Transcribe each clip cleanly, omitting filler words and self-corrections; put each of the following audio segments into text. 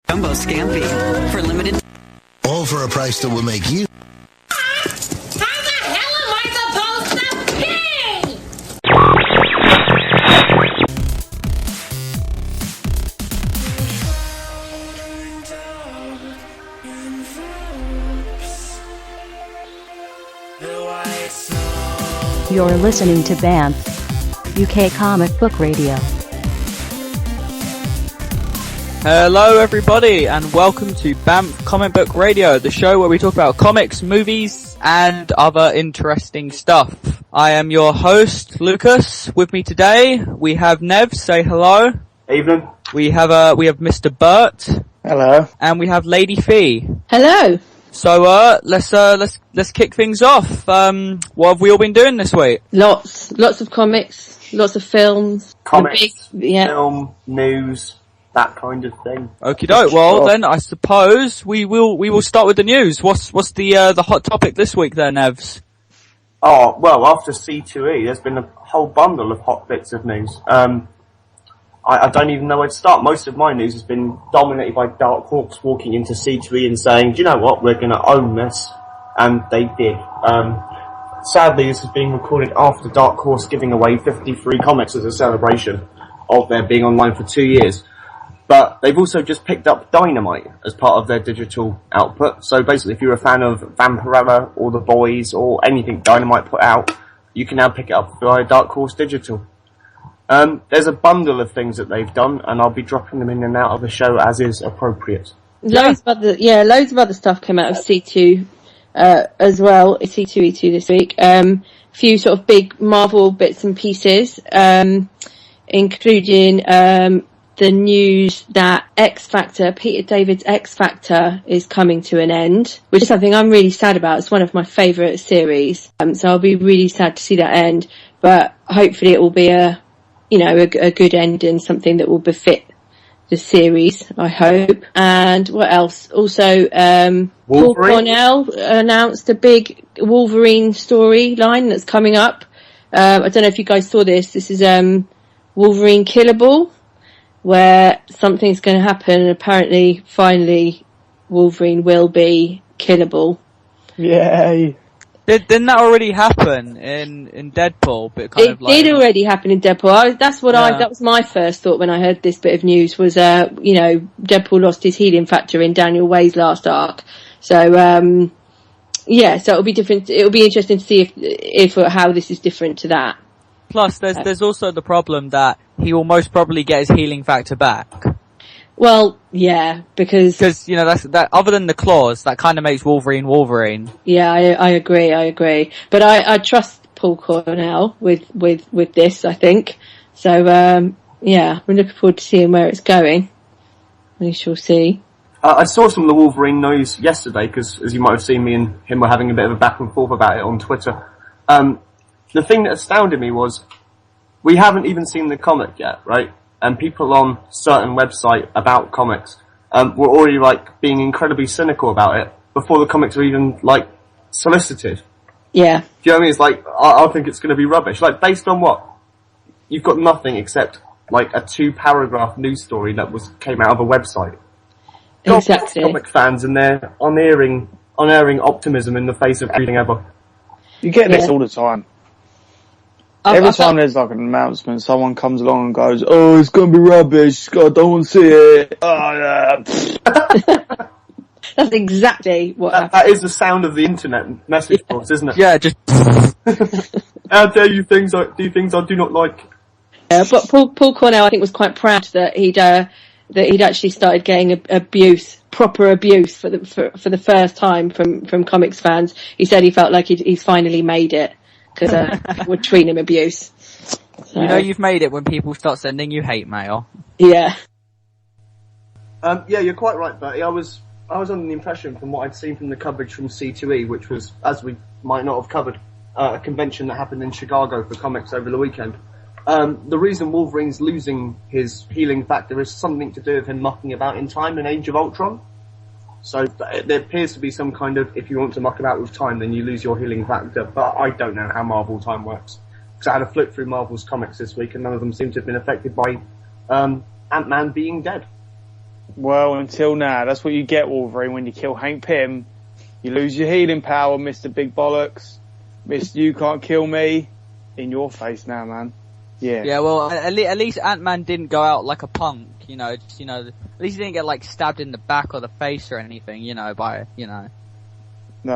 Jumbo Scampi for limited. All for a price that will make you. How the hell am I supposed to pee? You're listening to BAMF, UK Comic Book Radio. Hello everybody and welcome to BAMF Comic Book Radio, the show where we talk about comics, movies and other interesting stuff. I am your host, Lucas. With me today we have Nev, say hello. Evening. We have Mr. Bert. Hello. And we have Lady Fee. Hello. So let's kick things off. What have we all been doing this week? Lots of comics, lots of films. Comics, film, news, that kind of thing. Okie doke. Well, then I suppose we will start with the news. What's the hot topic this week there, Nevs? Oh, well, after C2E, there's been a whole bundle of hot bits of news. I don't even know where to start. Most of my news has been dominated by Dark Horse walking into C2E and saying, do you know what, we're going to own this. And they did. Sadly, this is being recorded after Dark Horse giving away 53 comics as a celebration of their being online for 2 years. But they've also just picked up Dynamite as part of their digital output. So basically, if you're a fan of Vampirella or The Boys or anything Dynamite put out, you can now pick it up via Dark Horse Digital. There's a bundle of things that they've done, and I'll be dropping them in and out of the show as is appropriate. Loads of other stuff came out of C2 as well. C2E2 this week. Few sort of big Marvel bits and pieces, including the news that X Factor, Peter David's X Factor, is coming to an end, which is something I'm really sad about. It's one of my favourite series, so I'll be really sad to see that end. But hopefully it will be a good ending, something that will befit the series, I hope. And what else? Also, Paul Cornell announced a big Wolverine storyline that's coming up. I don't know if you guys saw this. This is Wolverine Killable, where something's going to happen, and apparently, finally, Wolverine will be killable. Yay! Didn't that already happen in Deadpool? But It did already happen in Deadpool. That was my first thought when I heard this bit of news was, Deadpool lost his healing factor in Daniel Way's last arc. So, so it'll be different. It'll be interesting to see if how this is different to that. Plus, there's also the problem that he will most probably get his healing factor back. Well, yeah, because that other than the claws, that kind of makes Wolverine. Yeah, I agree. But I trust Paul Cornell with this, I think. So we're looking forward to seeing where it's going. We shall see. I saw some of the Wolverine news yesterday because, as you might have seen, me and him were having a bit of a back and forth about it on Twitter. The thing that astounded me was we haven't even seen the comic yet, right? And people on certain website about comics were already being incredibly cynical about it before the comics were even solicited. Yeah. Do you know what I mean? It's I think it's going to be rubbish. Based on what? You've got nothing except a 2-paragraph news story that came out of a website. Exactly. Comic fans and their unerring optimism in the face of everything ever. You get this all the time. Every time there's an announcement, someone comes along and goes, "Oh, it's gonna be rubbish. God, I don't want to see it." Oh, yeah. That's exactly what happened. That is the sound of the internet message boards, isn't it? Yeah, just. How dare you do things I do not like. But Paul Cornell, I think, was quite proud that he'd actually started getting proper abuse for the first time from comics fans. He said he felt like he's finally made it. Because we're treating him abuse. So. You've made it when people start sending you hate mail. Yeah. Yeah, you're quite right, Bertie. I was under the impression from what I'd seen from the coverage from C2E, which was, as we might not have covered, a convention that happened in Chicago for comics over the weekend. The reason Wolverine's losing his healing factor is something to do with him mucking about in time in Age of Ultron. So there appears to be some kind of, if you want to muck about with time, then you lose your healing factor. But I don't know how Marvel time works. Because I had a flip through Marvel's comics this week, and none of them seem to have been affected by Ant-Man being dead. Well, until now, that's what you get, Wolverine, when you kill Hank Pym. You lose your healing power, Mr. Big Bollocks. Mr. You Can't Kill Me. In your face now, man. Yeah. Yeah, well, at least Ant-Man didn't go out like a punk, at least he didn't get, like, stabbed in the back or the face or anything, No,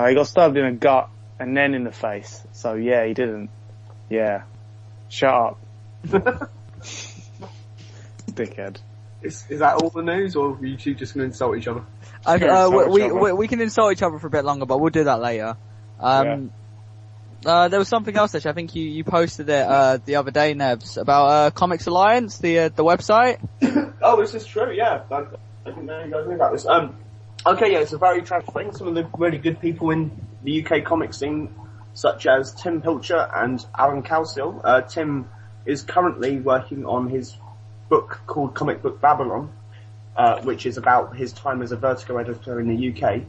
he got stabbed in the gut and then in the face. So, yeah, he didn't. Yeah. Shut up. Dickhead. Is that all the news, or are you two just going to insult each other? We can insult each other for a bit longer, but we'll do that later. There was something else, actually. I think you posted it the other day, Nebs, about Comics Alliance, the website. Oh, this is true. Yeah, I didn't know you guys knew about this. Okay, yeah, it's a very tragic thing. Some of the really good people in the UK comic scene, such as Tim Pilcher and Alan Cowsill. Tim is currently working on his book called Comic Book Babylon, which is about his time as a Vertigo editor in the UK.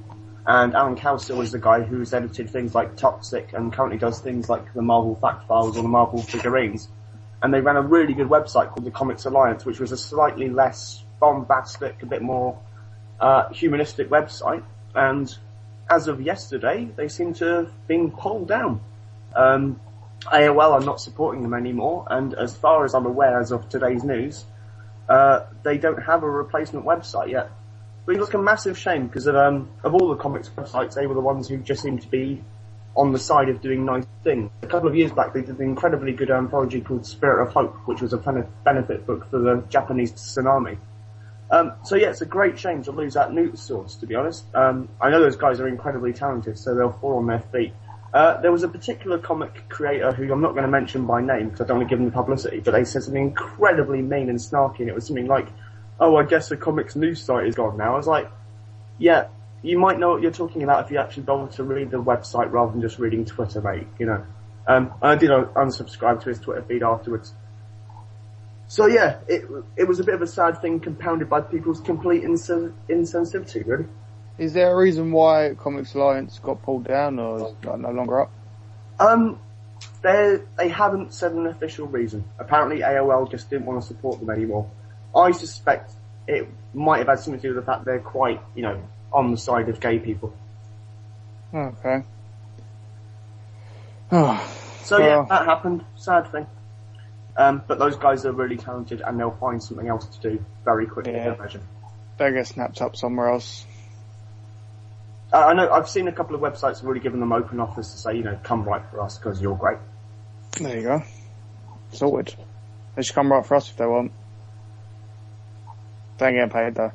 And Alan Cowsill is the guy who's edited things like Toxic and currently does things like the Marvel Fact Files or the Marvel figurines. And they ran a really good website called the Comics Alliance, which was a slightly less bombastic, a bit more humanistic website. And as of yesterday, they seem to have been pulled down. AOL are not supporting them anymore, and as far as I'm aware, as of today's news, they don't have a replacement website yet. Which is like a massive shame, because of all the comics websites, they were the ones who just seemed to be on the side of doing nice things. A couple of years back, they did an incredibly good anthology called Spirit of Hope, which was a benefit book for the Japanese tsunami. So yeah, it's a great shame to lose that news source, to be honest. I know those guys are incredibly talented, so they'll fall on their feet. There was a particular comic creator who I'm not going to mention by name because I don't want to give them the publicity, but they said something incredibly mean and snarky, and it was something like, "Oh, I guess the comics news site is gone now." I was like, yeah, you might know what you're talking about if you actually bother to read the website rather than just reading Twitter, mate, I did unsubscribe to his Twitter feed afterwards. So yeah, it was a bit of a sad thing compounded by people's complete insensitivity, really. Is there a reason why Comics Alliance got pulled down, or is it no longer up? They haven't said an official reason. Apparently AOL just didn't want to support them anymore. I suspect it might have had something to do with the fact they're quite, on the side of gay people. Okay. So yeah, that happened. Sad thing. But those guys are really talented, and they'll find something else to do very quickly, I imagine. They get snapped up somewhere else. I know, I've seen a couple of websites have already given them open offers to say, come write for us because you're great. There you go. Sorted. They should come write for us if they want. They ain't getting paid though.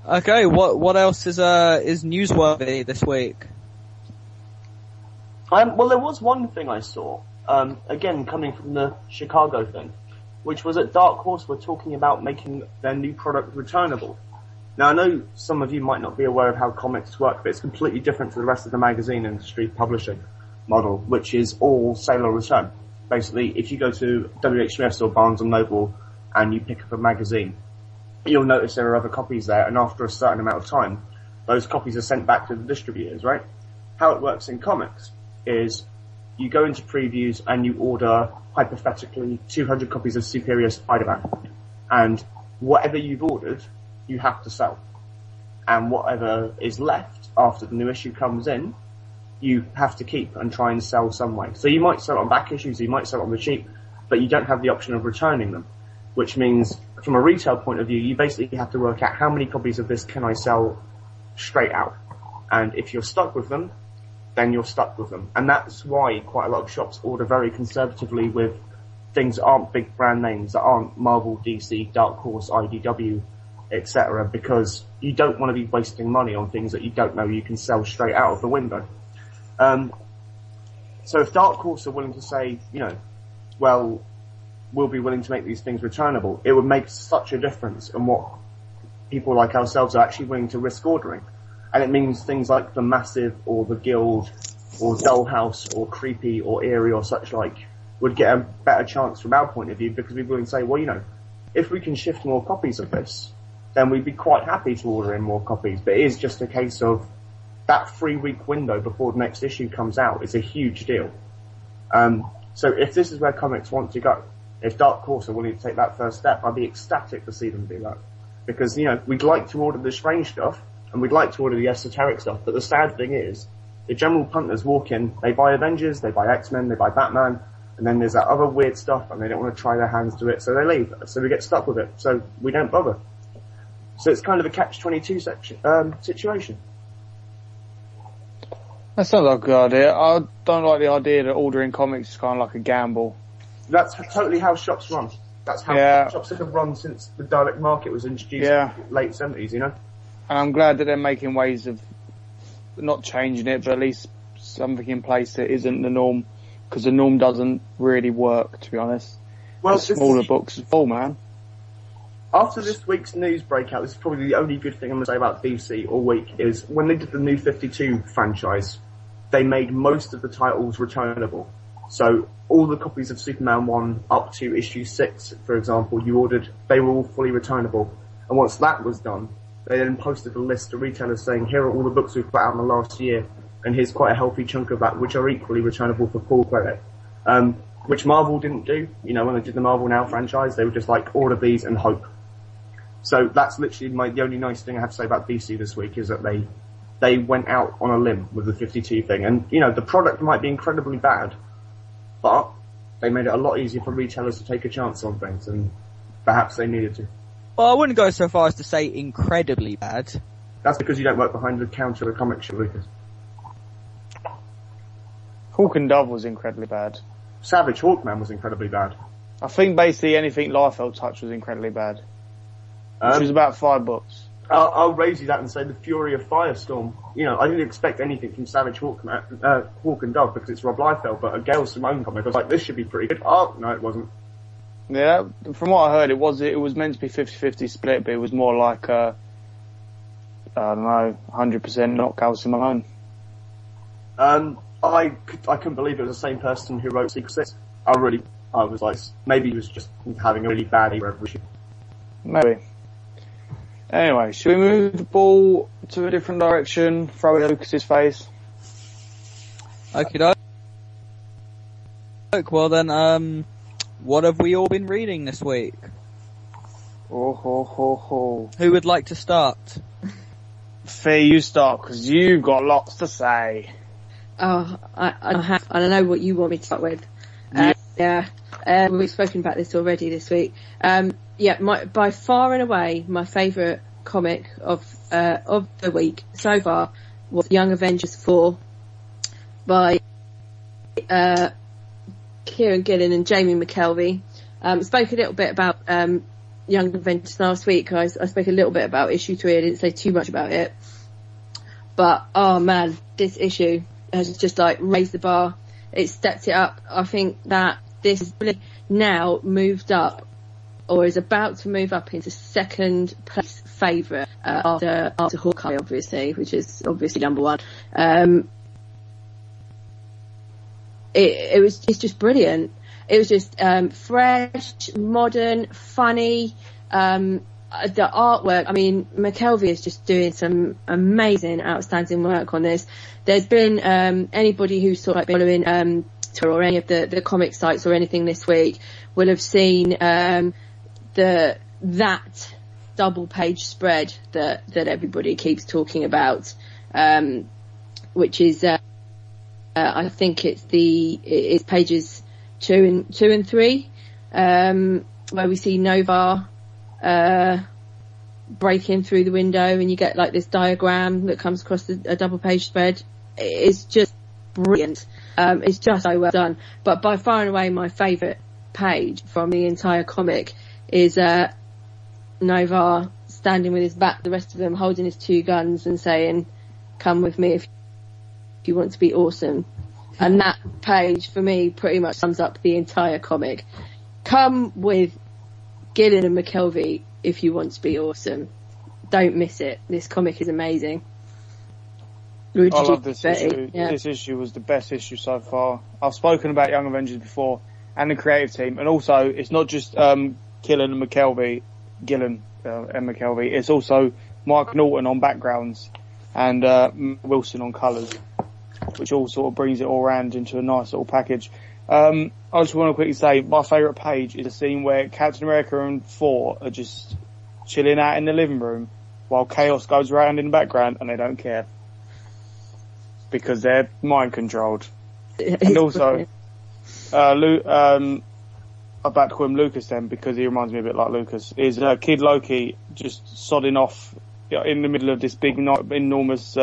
Okay, what else is newsworthy this week? Well, there was one thing I saw, again coming from the Chicago thing, which was that Dark Horse were talking about making their new product returnable. Now, I know some of you might not be aware of how comics work, but it's completely different to the rest of the magazine industry publishing model, which is all sale or return. Basically, if you go to WH Smith's or Barnes & Noble and you pick up a magazine, you'll notice there are other copies there, and after a certain amount of time, those copies are sent back to the distributors, right? How it works in comics is you go into previews and you order, hypothetically, 200 copies of Superior Spider-Man, and whatever you've ordered, you have to sell. And whatever is left after the new issue comes in, you have to keep and try and sell some way. So you might sell it on back issues, you might sell it on the cheap, but you don't have the option of returning them, which means from a retail point of view, you basically have to work out how many copies of this can I sell straight out. And if you're stuck with them, then you're stuck with them. And that's why quite a lot of shops order very conservatively with things that aren't big brand names, that aren't Marvel, DC, Dark Horse, IDW, etc., because you don't want to be wasting money on things that you don't know you can sell straight out of the window. So if Dark Horse are willing to say, well, we'll be willing to make these things returnable, it would make such a difference in what people like ourselves are actually willing to risk ordering. And it means things like the Massive or the Guild or Dollhouse or Creepy or Eerie or such like would get a better chance from our point of view, because we'd be willing to say, well, if we can shift more copies of this, then we'd be quite happy to order in more copies. But it is just a case of that 3-week window before the next issue comes out is a huge deal. So if this is where comics want to go, If Dark Horse are willing to take that first step, I'd be ecstatic to see them do that. Because, we'd like to order the strange stuff, and we'd like to order the esoteric stuff, but the sad thing is, the general punters walk in, they buy Avengers, they buy X-Men, they buy Batman, and then there's that other weird stuff, and they don't want to try their hands to it, so they leave. So we get stuck with it, so we don't bother. So it's kind of a catch-22 situation. That sounds like a good idea. I don't like the idea that ordering comics is kind of like a gamble. That's totally how shops run. That's how shops have run since the direct market was introduced in the late 70s, And I'm glad that they're making ways of not changing it, but at least something in place that isn't the norm, because the norm doesn't really work, to be honest. Well, the smaller books are full, man. After this week's news breakout, this is probably the only good thing I'm going to say about DC all week, is when they did the New 52 franchise, they made most of the titles returnable. So all the copies of Superman 1 up to issue 6, for example, you ordered, they were all fully returnable. And once that was done, they then posted a list to retailers saying, here are all the books we've put out in the last year, and here's quite a healthy chunk of that, which are equally returnable for full credit. Which Marvel didn't do. When they did the Marvel Now franchise, they were just like, order these and hope. So that's literally the only nice thing I have to say about DC this week, is that they went out on a limb with the 52 thing. And, the product might be incredibly bad, but they made it a lot easier for retailers to take a chance on things, and perhaps they needed to. Well, I wouldn't go so far as to say incredibly bad. That's because you don't work behind the counter of a comic shop, Lucas. Hawk and Dove was incredibly bad. Savage Hawkman was incredibly bad. I think basically anything Liefeld touched was incredibly bad. Which was about 5 books. I'll raise you that and say the Fury of Firestorm. I didn't expect anything from Savage Hawk and Dove because it's Rob Liefeld, but a Gail Simone comic, I was like, this should be pretty good. Oh, no, it wasn't. Yeah, from what I heard, it was meant to be 50-50 split, but it was more like I don't know, 100% not Gail Simone. I couldn't believe it was the same person who wrote Secret Six. I was like, maybe he was just having a really bad era of issue. Maybe. Anyway, should we move the ball to a different direction, throw it at Lucas's face? Okay, well then, what have we all been reading this week? Who would like to start? Fee, you start, because you've got lots to say. Oh, I don't know what you want me to start with. We've spoken about this already this week. By far and away, my favourite comic of the week so far was Young Avengers 4 by Kieran Gillen and Jamie McKelvey. Spoke a little bit about Young Avengers last week. I spoke a little bit about issue 3. I didn't say too much about it. But, oh man, this issue has just raised the bar. It stepped it up. I think that this is really now moved up, or is about to move up into second place favourite after Hawkeye, obviously, which is obviously number 1. It's just brilliant. It was just fresh, modern, funny. The artwork, McKelvey is just doing some amazing, outstanding work on this. There's been anybody who's been following Twitter or any of the comic sites or anything this week will have seen that double page spread that everybody keeps talking about, which is I think it's pages 2 and 3, where we see Nova breaking through the window, and you get this diagram that comes across a double page spread. It's just brilliant. It's just so well done. But by far and away, my favourite page from the entire comic is Nova standing with his back, the rest of them holding his 2 guns and saying, "Come with me if you want to be awesome." And that page, for me, pretty much sums up the entire comic. Come with Gillen and McKelvey if you want to be awesome. Don't miss it. This comic is amazing. I love this issue. Yeah. This issue was the best issue so far. I've spoken about Young Avengers before and the creative team, and also it's not just Gillen and McKelvey, and McKelvey. It's also Mark Norton on backgrounds and Wilson on colours, which all sort of brings it all round into a nice little package. I just want to quickly say my favourite page is a scene where Captain America and Thor are just chilling out in the living room while chaos goes around in the background and they don't care. Because they're mind controlled. And also, I'm about to call him Lucas then because he reminds me a bit like Lucas, is Kid Loki just sodding off in the middle of this big, enormous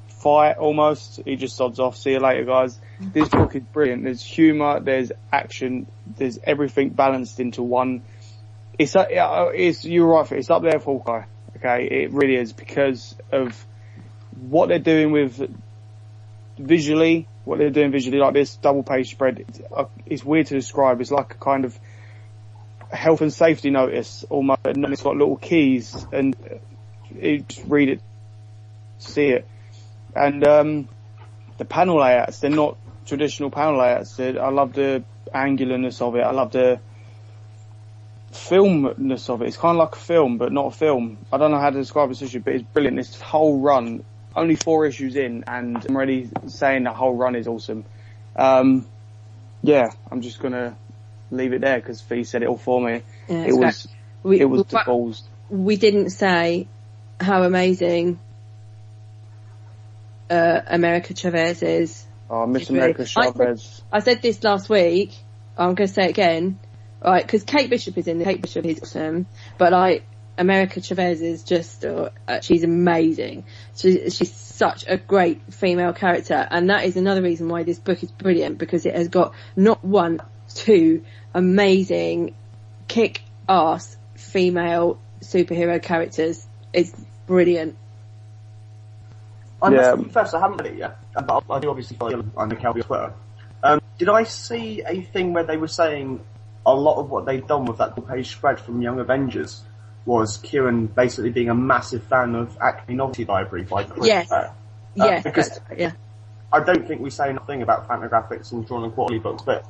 fight almost. He just sods off. See you later, guys. This book is brilliant. There's humour, there's action, there's everything balanced into one. You're right for it. It's up there for Hawkeye. Okay, it really is because of what they're doing with visually, like this double page spread. It's weird to describe. It's like a kind of health and safety notice almost, and it's got little keys and you just read it, see it. And the panel layouts, they're not traditional panel layouts. I love the angularness of it. I love the filmness of it. It's kind of like a film, but not a film. I don't know how to describe this issue, but it's brilliant. This whole run, only 4 issues in, and I'm already saying the whole run is awesome. Yeah, I'm just gonna leave it there because Fee said it all for me. Yeah, it was the balls. We didn't say how amazing America Chavez is. Oh, Miss America Chavez. I said this last week. I'm going to say it again, right? Because Kate Bishop is in there. Kate Bishop is awesome, but America Chavez is just, she's amazing. She's such a great female character, and that is another reason why this book is brilliant, because it has got not one, two amazing kick-ass female superhero characters. It's brilliant. I must confess, I haven't read it yet, but I do obviously follow on the Kelby Twitter. Did I see a thing where they were saying a lot of what they'd done with that page spread from Young Avengers was Kieran basically being a massive fan of Acme Novelty Library by Chris? Yes. Because I don't think we say nothing about Fantagraphics and drawn and quarterly books, but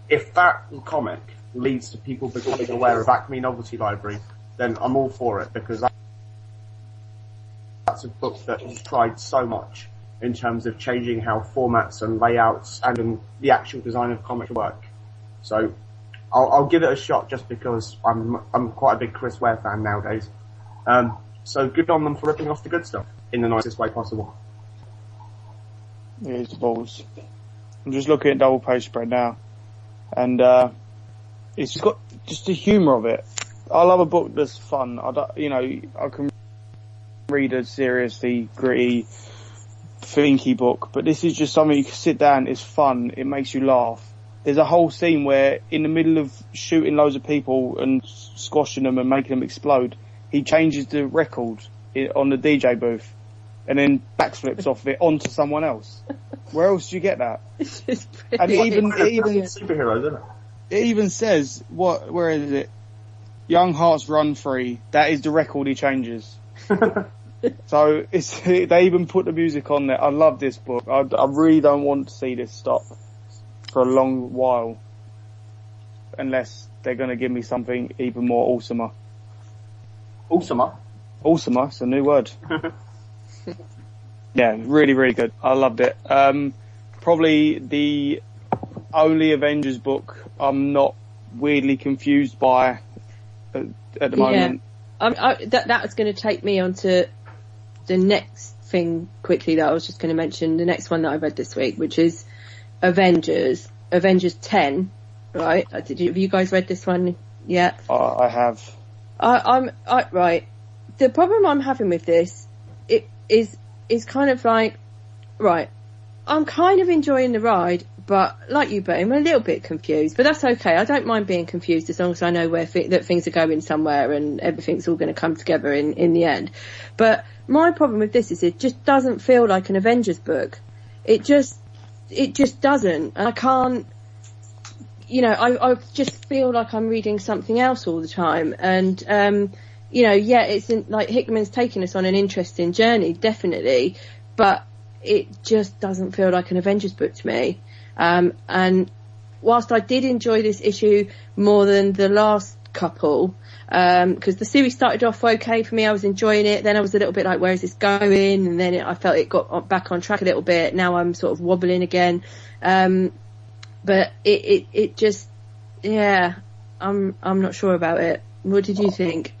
if that comic leads to people becoming aware of Acme Novelty Library, then I'm all for it, because that's a book that has tried so much in terms of changing how formats and layouts and the actual design of comics work. So I'll give it a shot just because I'm quite a big Chris Ware fan nowadays. So good on them for ripping off the good stuff in the nicest way possible. Yeah, it's balls. I'm just looking at double page spread now, and it's got just the humour of it. I love a book that's fun. I can read a seriously gritty, thinky book, but this is just something you can sit down. It's fun. It makes you laugh. There's a whole scene where, in the middle of shooting loads of people and squashing them and making them explode, he changes the record on the DJ booth and then backflips off of it onto someone else. Where else do you get that? And it even superheroes, isn't it? It even says where is it? Young Hearts Run Free. That is the record he changes. So they even put the music on there. I love this book. I really don't want to see this stop for a long while, unless they're going to give me something even more awesomer. Awesomer, it's a new word. Yeah, really, really good. I loved it. Probably the only Avengers book I'm not weirdly confused by at the moment. That's going to take me on to the next thing quickly that I was just going to mention, the next one that I read this week, which is Avengers 10, right? Have you guys read this one yet? I have. Right. The problem I'm having with this is kind of like, right, I'm kind of enjoying the ride, but like you, Ben, I'm a little bit confused, but that's okay. I don't mind being confused as long as I know that things are going somewhere and everything's all going to come together in the end. But my problem with this is it just doesn't feel like an Avengers book. It just doesn't. And I can't, I just feel like I'm reading something else all the time. And, it's like Hickman's taking us on an interesting journey, definitely, but it just doesn't feel like an Avengers book to me. And whilst I did enjoy this issue more than the last couple, because the series started off okay for me. I was enjoying it. Then I was a little bit like, where is this going? And then I felt it got back on track a little bit. Now I'm sort of wobbling again. But it just, yeah, I'm not sure about it. What did you think?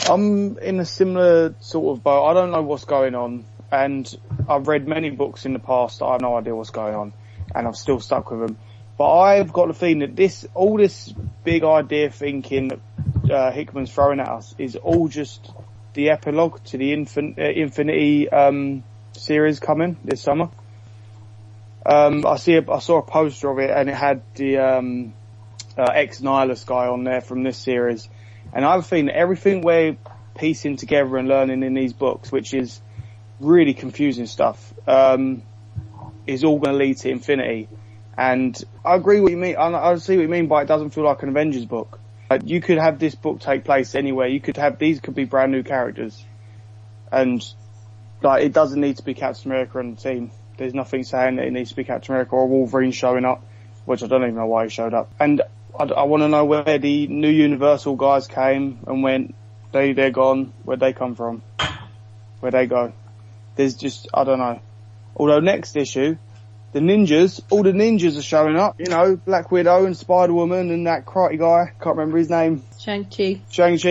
I'm in a similar sort of boat. I don't know what's going on, and I've read many books in the past that I have no idea what's going on, and I'm still stuck with them. But I've got the feeling that all this big idea thinking that Hickman's throwing at us is all just the epilogue to the Infinity series coming this summer. I saw a poster of it, and it had the ex-Nihilus guy on there from this series. And I have a feeling that everything we're piecing together and learning in these books, which is really confusing stuff, is all going to lead to Infinity. And I agree what you mean. I see what you mean by it doesn't feel like an Avengers book. You could have this book take place anywhere. These could be brand new characters. And like, it doesn't need to be Captain America on the team. There's nothing saying that it needs to be Captain America or Wolverine showing up, which I don't even know why he showed up. And I want to know where the new Universal guys came and went. They're gone. Where'd they come from? Where'd they go? There's just, I don't know. Although next issue, all the ninjas are showing up. You know, Black Widow and Spider-Woman and that karate guy. Can't remember his name. Shang-Chi.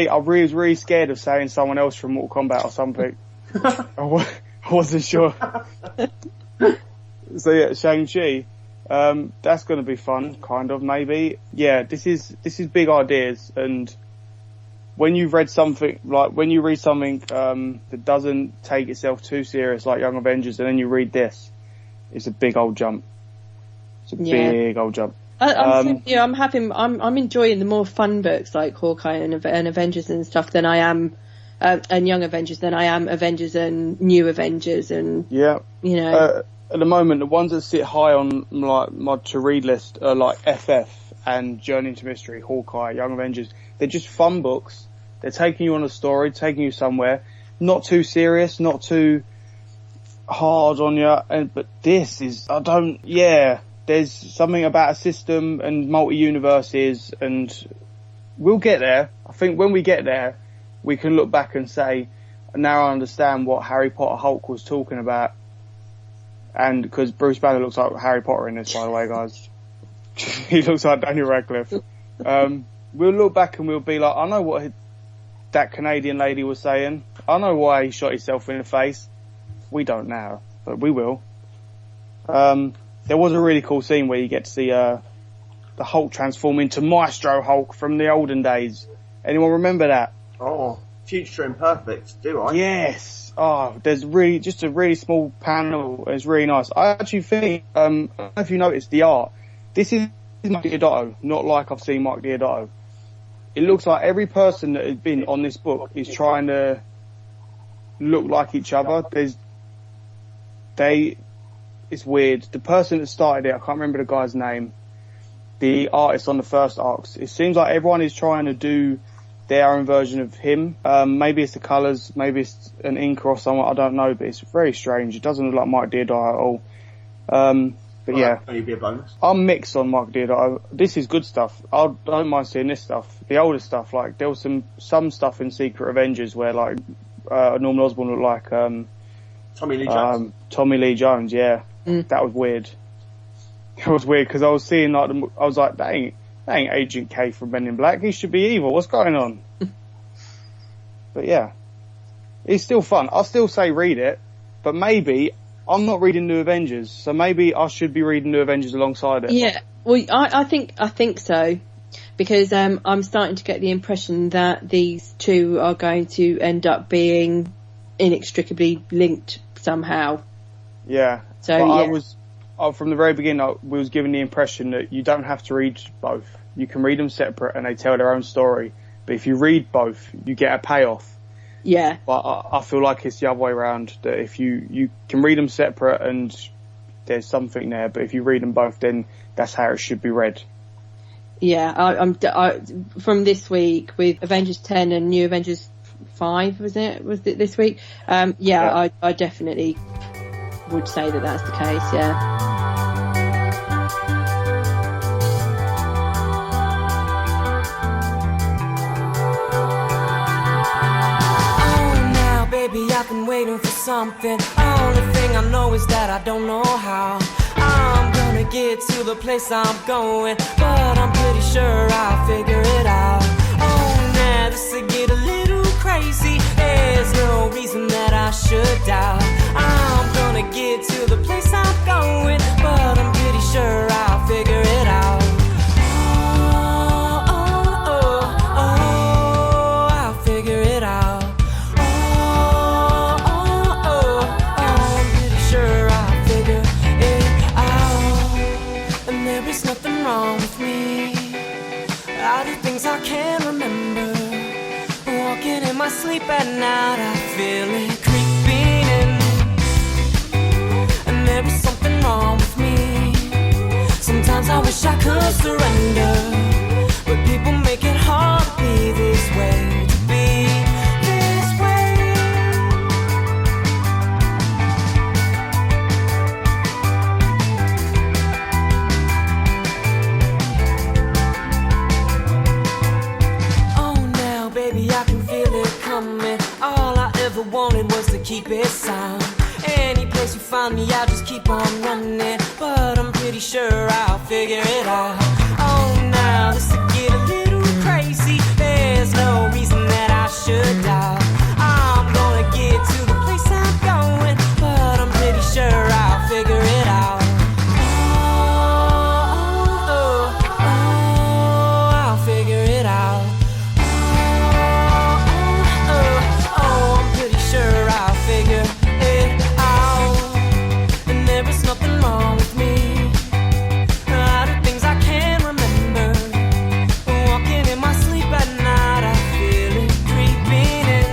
I was really scared of saying someone else from Mortal Kombat or something. I wasn't sure. So yeah, Shang-Chi. That's going to be fun, kind of, maybe. Yeah, this is big ideas, and when you read something that doesn't take itself too serious, like Young Avengers, and then you read this, it's a big old jump. Big old jump. I'm happy. I'm enjoying the more fun books like Hawkeye and Avengers and stuff than I am, and Young Avengers than I am Avengers and New Avengers, and yeah, you know. At the moment, the ones that sit high on like my to-read list are like FF and Journey into Mystery, Hawkeye, Young Avengers. They're just fun books. They're taking you on a story, taking you somewhere. Not too serious, not too hard on you. But this is, there's something about a system and multi-universes, and we'll get there. I think when we get there, we can look back and say, now I understand what Harry Potter Hulk was talking about. And because Bruce Banner looks like Harry Potter in this, by the way, guys. He looks like Daniel Radcliffe. We'll look back and we'll be like, I know what that Canadian lady was saying. I know why he shot himself in the face. We don't now, but we will. There was a really cool scene where you get to see the Hulk transform into Maestro Hulk from the olden days. Anyone remember that? Oh, Future Imperfect, do I? Yes. Oh, there's really just a really small panel. It's really nice. I actually think, I don't know if you noticed the art. This is Mike Deodato, not like I've seen Mike Deodato. It looks like every person that has been on this book is trying to look like each other. It's weird. The person that started it, I can't remember the guy's name. The artist on the first arcs. It seems like everyone is trying to do their own version of him. Maybe it's the colours, maybe it's an inker or something, I don't know, but it's very strange. It doesn't look like Mike Deodato at all. But yeah, maybe a bonus. I'm mixed on Mike Deodato. This is good stuff. I don't mind seeing this stuff. The older stuff, like there was some stuff in Secret Avengers where like Norman Osborn looked like Tommy Lee Jones. Tommy Lee Jones, yeah. That was weird. It was weird because I was seeing like I was like, that ain't Agent K from Men in Black. He should be evil. What's going on? But yeah, it's still fun. I'll still say read it, but maybe I'm not reading New Avengers, so maybe I should be reading New Avengers alongside it. Yeah, well, I think so, because I'm starting to get the impression that these two are going to end up being inextricably linked somehow. Yeah. So yeah. From the very beginning, we was given the impression that you don't have to read both. You can read them separate and they tell their own story. But if you read both, you get a payoff. Yeah. But I feel like it's the other way around, that if you can read them separate and there's something there, but if you read them both, then that's how it should be read. Yeah, I'm from this week with Avengers 10 and New Avengers 5, was it this week? Yeah. I definitely would say that that's the case, yeah. waiting for something. Only thing I know is that I don't know how I'm gonna get to the place I'm going, but I'm pretty sure I'll figure it out. Oh, now this will get a little crazy. There's no reason that I should doubt. I'm gonna get to the place I'm going, but I'm pretty sure I'll figure it out. I'll figure it out. I'm pretty sure I'll figure it out. And there is nothing wrong with me. I do things I can't remember. Walking in my sleep at night, I feel it creeping in. And there is something wrong with me. Sometimes I wish I could surrender, but people make it hard to be this way, to be this way. Oh, now, baby, I can feel it coming. All I ever wanted was to keep it sound. Any place you find me, I'll just keep on running, but I'm pretty sure I'll figure it out. Oh, now this will get a little crazy. There's no reason that I should doubt. I'm gonna get to the place I'm going, but I'm pretty sure I'll figure it out. I'll figure it out. I'm pretty sure I'll figure it out. And there is nothing wrong with me. I do things I can't remember. Walking in my sleep at night, I feel it creeping in.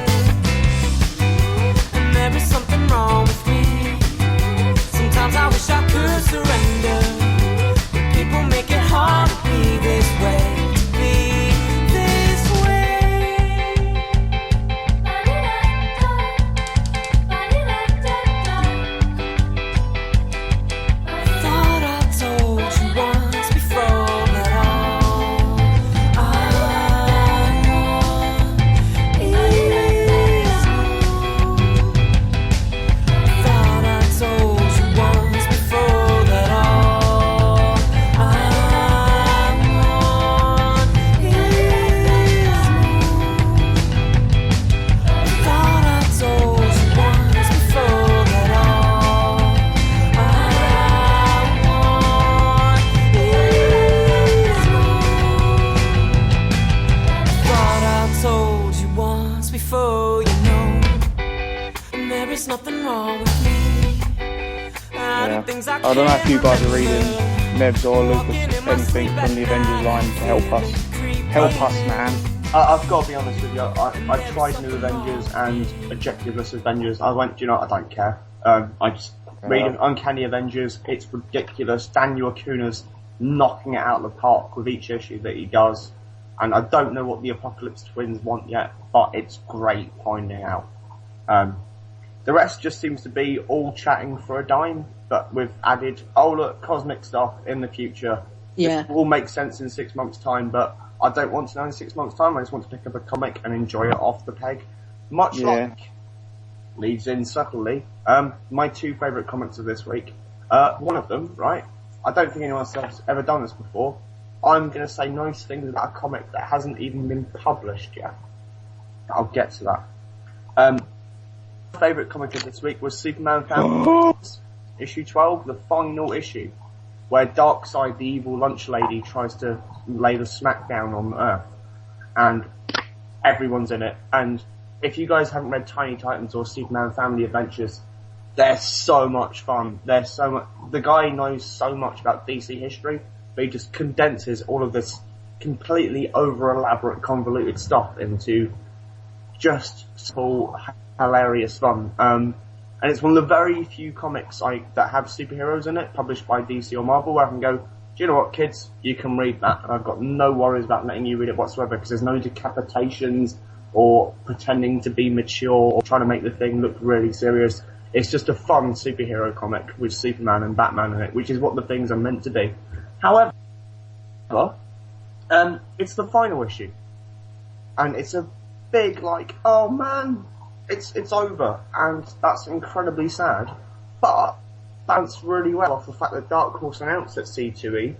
And there is something wrong with me. Sometimes I wish I could surrender, but people make it hard to be this way, to be this way. Thought I told you once before that all I want is thought I told you once before that all I want is thought I told you once before that all I want is thought I told you once before, you know. And there is nothing wrong with me. I do things I don't know if you guys are reading Mevs or Lucas anything from the Avengers line to help us. Help us, man. I've got to be honest with you. I tried New Avengers and Objectiveless Avengers. I went, you know, I don't care. I just reading Uncanny Avengers. It's ridiculous. Daniel Acuna's knocking it out of the park with each issue that he does. And I don't know what the Apocalypse Twins want yet, but it's great finding out. The rest just seems to be all chatting for a dime, but with added, oh look, cosmic stuff in the future. Yeah. This will make sense in 6 months' time, but I don't want to know in 6 months' time. I just want to pick up a comic and enjoy it off the peg. Much like leads in subtly. My two favourite comics of this week. One of them, right? I don't think anyone else has ever done this before. I'm going to say nice things about a comic that hasn't even been published yet. I'll get to that. Favourite comic of this week was Superman Fanboys, issue 12, the final issue, where Darkseid, the evil lunch lady, tries to lay the smackdown on Earth, and everyone's in it. And if you guys haven't read Tiny Titans or Superman Family Adventures, they're so much fun. They're so much. The guy knows so much about DC history, but he just condenses all of this completely over elaborate, convoluted stuff into just small, hilarious fun. And it's one of the very few comics that have superheroes in it, published by DC or Marvel, where I can go, do you know what, kids, you can read that, and I've got no worries about letting you read it whatsoever, because there's no decapitations or pretending to be mature or trying to make the thing look really serious. It's just a fun superhero comic with Superman and Batman in it, which is what the things are meant to be. However, it's the final issue, and it's a big, like, oh man, it's over, and that's incredibly sad. But bounced really well off the fact that Dark Horse announced at C2E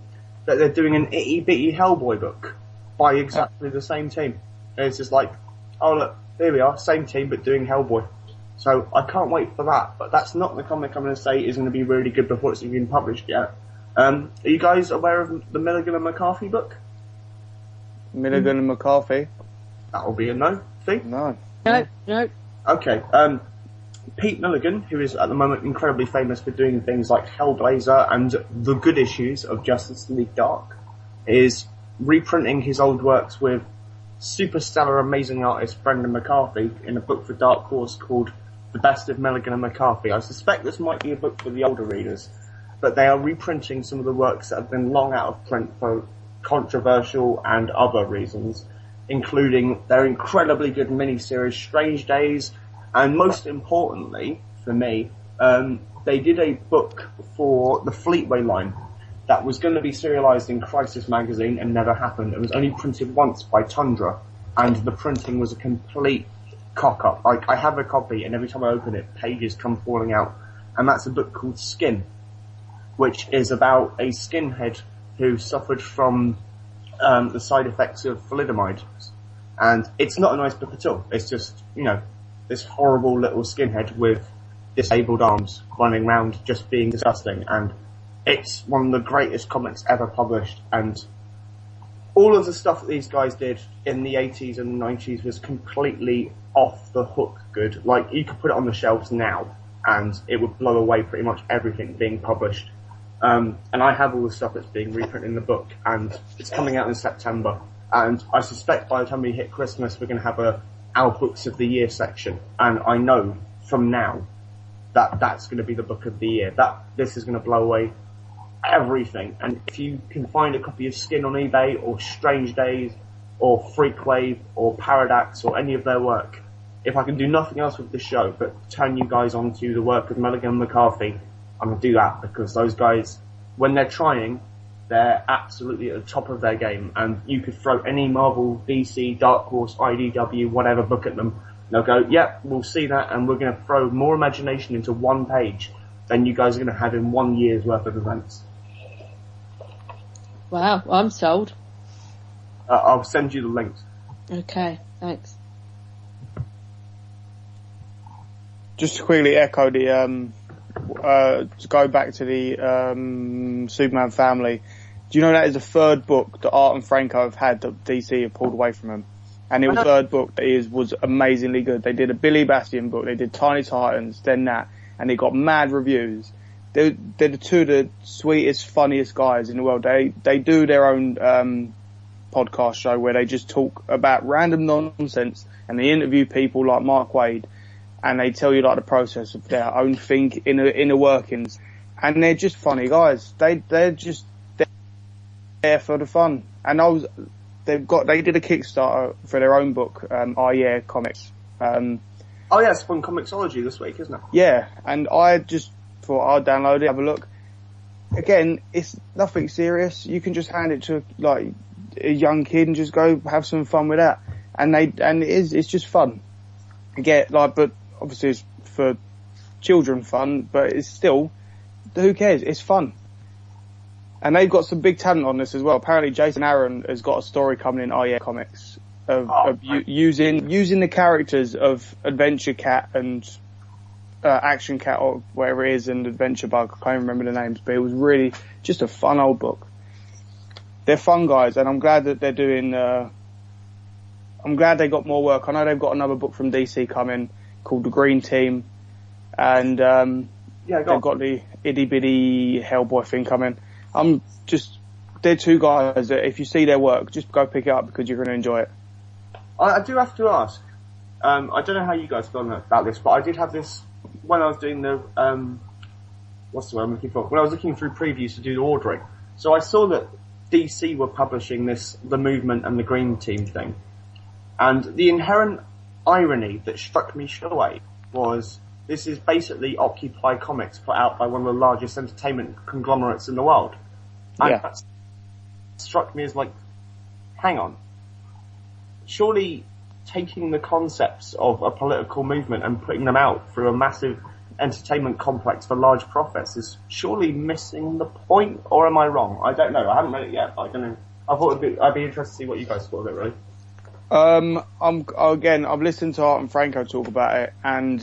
that they're doing an itty bitty Hellboy book by exactly the same team. And it's just like, oh look, here we are, same team but doing Hellboy. So I can't wait for that. But that's not the comic I'm going to say is going to be really good before it's even published yet. Are you guys aware of the Milligan and McCarthy book? Milligan and McCarthy? That'll be a no thing? No. No. Okay, Pete Milligan, who is at the moment incredibly famous for doing things like Hellblazer and the good issues of Justice League Dark, is reprinting his old works with super stellar, amazing artist Brendan McCarthy in a book for Dark Horse called The Best of Milligan and McCarthy. I suspect this might be a book for the older readers, but they are reprinting some of the works that have been long out of print for controversial and other reasons, including their incredibly good miniseries Strange Days, and most importantly, for me, they did a book for the Fleetway line that was going to be serialised in Crisis magazine and never happened. It was only printed once by Tundra, and the printing was a complete cock-up. Like, I have a copy, and every time I open it, pages come falling out. And that's a book called Skin, which is about a skinhead who suffered from the side effects of thalidomide. And it's not a nice book at all. It's just, this horrible little skinhead with disabled arms running around just being disgusting. And it's one of the greatest comics ever published. And all of the stuff that these guys did in the 80s and 90s was completely off the hook good. Like, you could put it on the shelves now and it would blow away pretty much everything being published. And I have all the stuff that's being reprinted in the book, and it's coming out in September. And I suspect by the time we hit Christmas, we're going to have our books of the year section. And I know from now that that's going to be the book of the year. This is going to blow away everything. And if you can find a copy of Skin on eBay, or Strange Days, or Freakwave, or Paradox, or any of their work, if I can do nothing else with this show but turn you guys on to the work of Milligan and McCarthy, I'm going to do that, because those guys, when they're trying, they're absolutely at the top of their game. And you could throw any Marvel, DC, Dark Horse, IDW, whatever book at them, and they'll go, yep, we'll see that, and we're going to throw more imagination into one page than you guys are going to have in 1 year's worth of events. Wow, I'm sold. I'll send you the links. Okay, thanks. Just to quickly echo the, to go back to the Superman family, do you know that is the third book that Art and Franco have had that DC have pulled away from them? And it was the third book that was amazingly good. They did a Billy Bastion book, they did Tiny Titans, then that, and they got mad reviews. They're the two of the sweetest, funniest guys in the world. They do their own podcast show where they just talk about random nonsense, and they interview people like Mark Waid, and they tell you like the process of their own thing inner workings, and they're just funny guys. They're just there for the fun. And they did a Kickstarter for their own book, Oh Yeah Comics. Oh yeah, it's from Comixology this week, isn't it? Yeah, and I just thought I'd download it, have a look. Again, it's nothing serious. You can just hand it to like a young kid and just go have some fun with that. And it's just fun. But obviously it's for children fun, but it's still, who cares? It's fun. And they've got some big talent on this as well. Apparently Jason Aaron has got a story coming in Oh Yeah Comics of using the characters of Adventure Cat and Action Cat or whatever it is, and Adventure Bug. I can't remember the names, but it was really just a fun old book. They're fun guys, and I'm glad that they're doing, I'm glad they got more work. I know they've got another book from DC coming called The Green Team, and they've got the itty bitty Hellboy thing coming. They're two guys that if you see their work, just go pick it up because you're going to enjoy it. I do have to ask, I don't know how you guys feel about this, but I did have this when I was doing the, what's the word I'm looking for? When I was looking through previews to do the ordering. So I saw that DC were publishing The Movement and the Green Team thing. And the inherent irony that struck me straight away was this is basically Occupy Comics put out by one of the largest entertainment conglomerates in the world. And that struck me as like, hang on. Surely taking the concepts of a political movement and putting them out through a massive entertainment complex for large profits is surely missing the point, or am I wrong? I don't know. I haven't read it yet, but I don't know. I'd be interested to see what you guys thought of it, really. I've listened to Art and Franco talk about it, and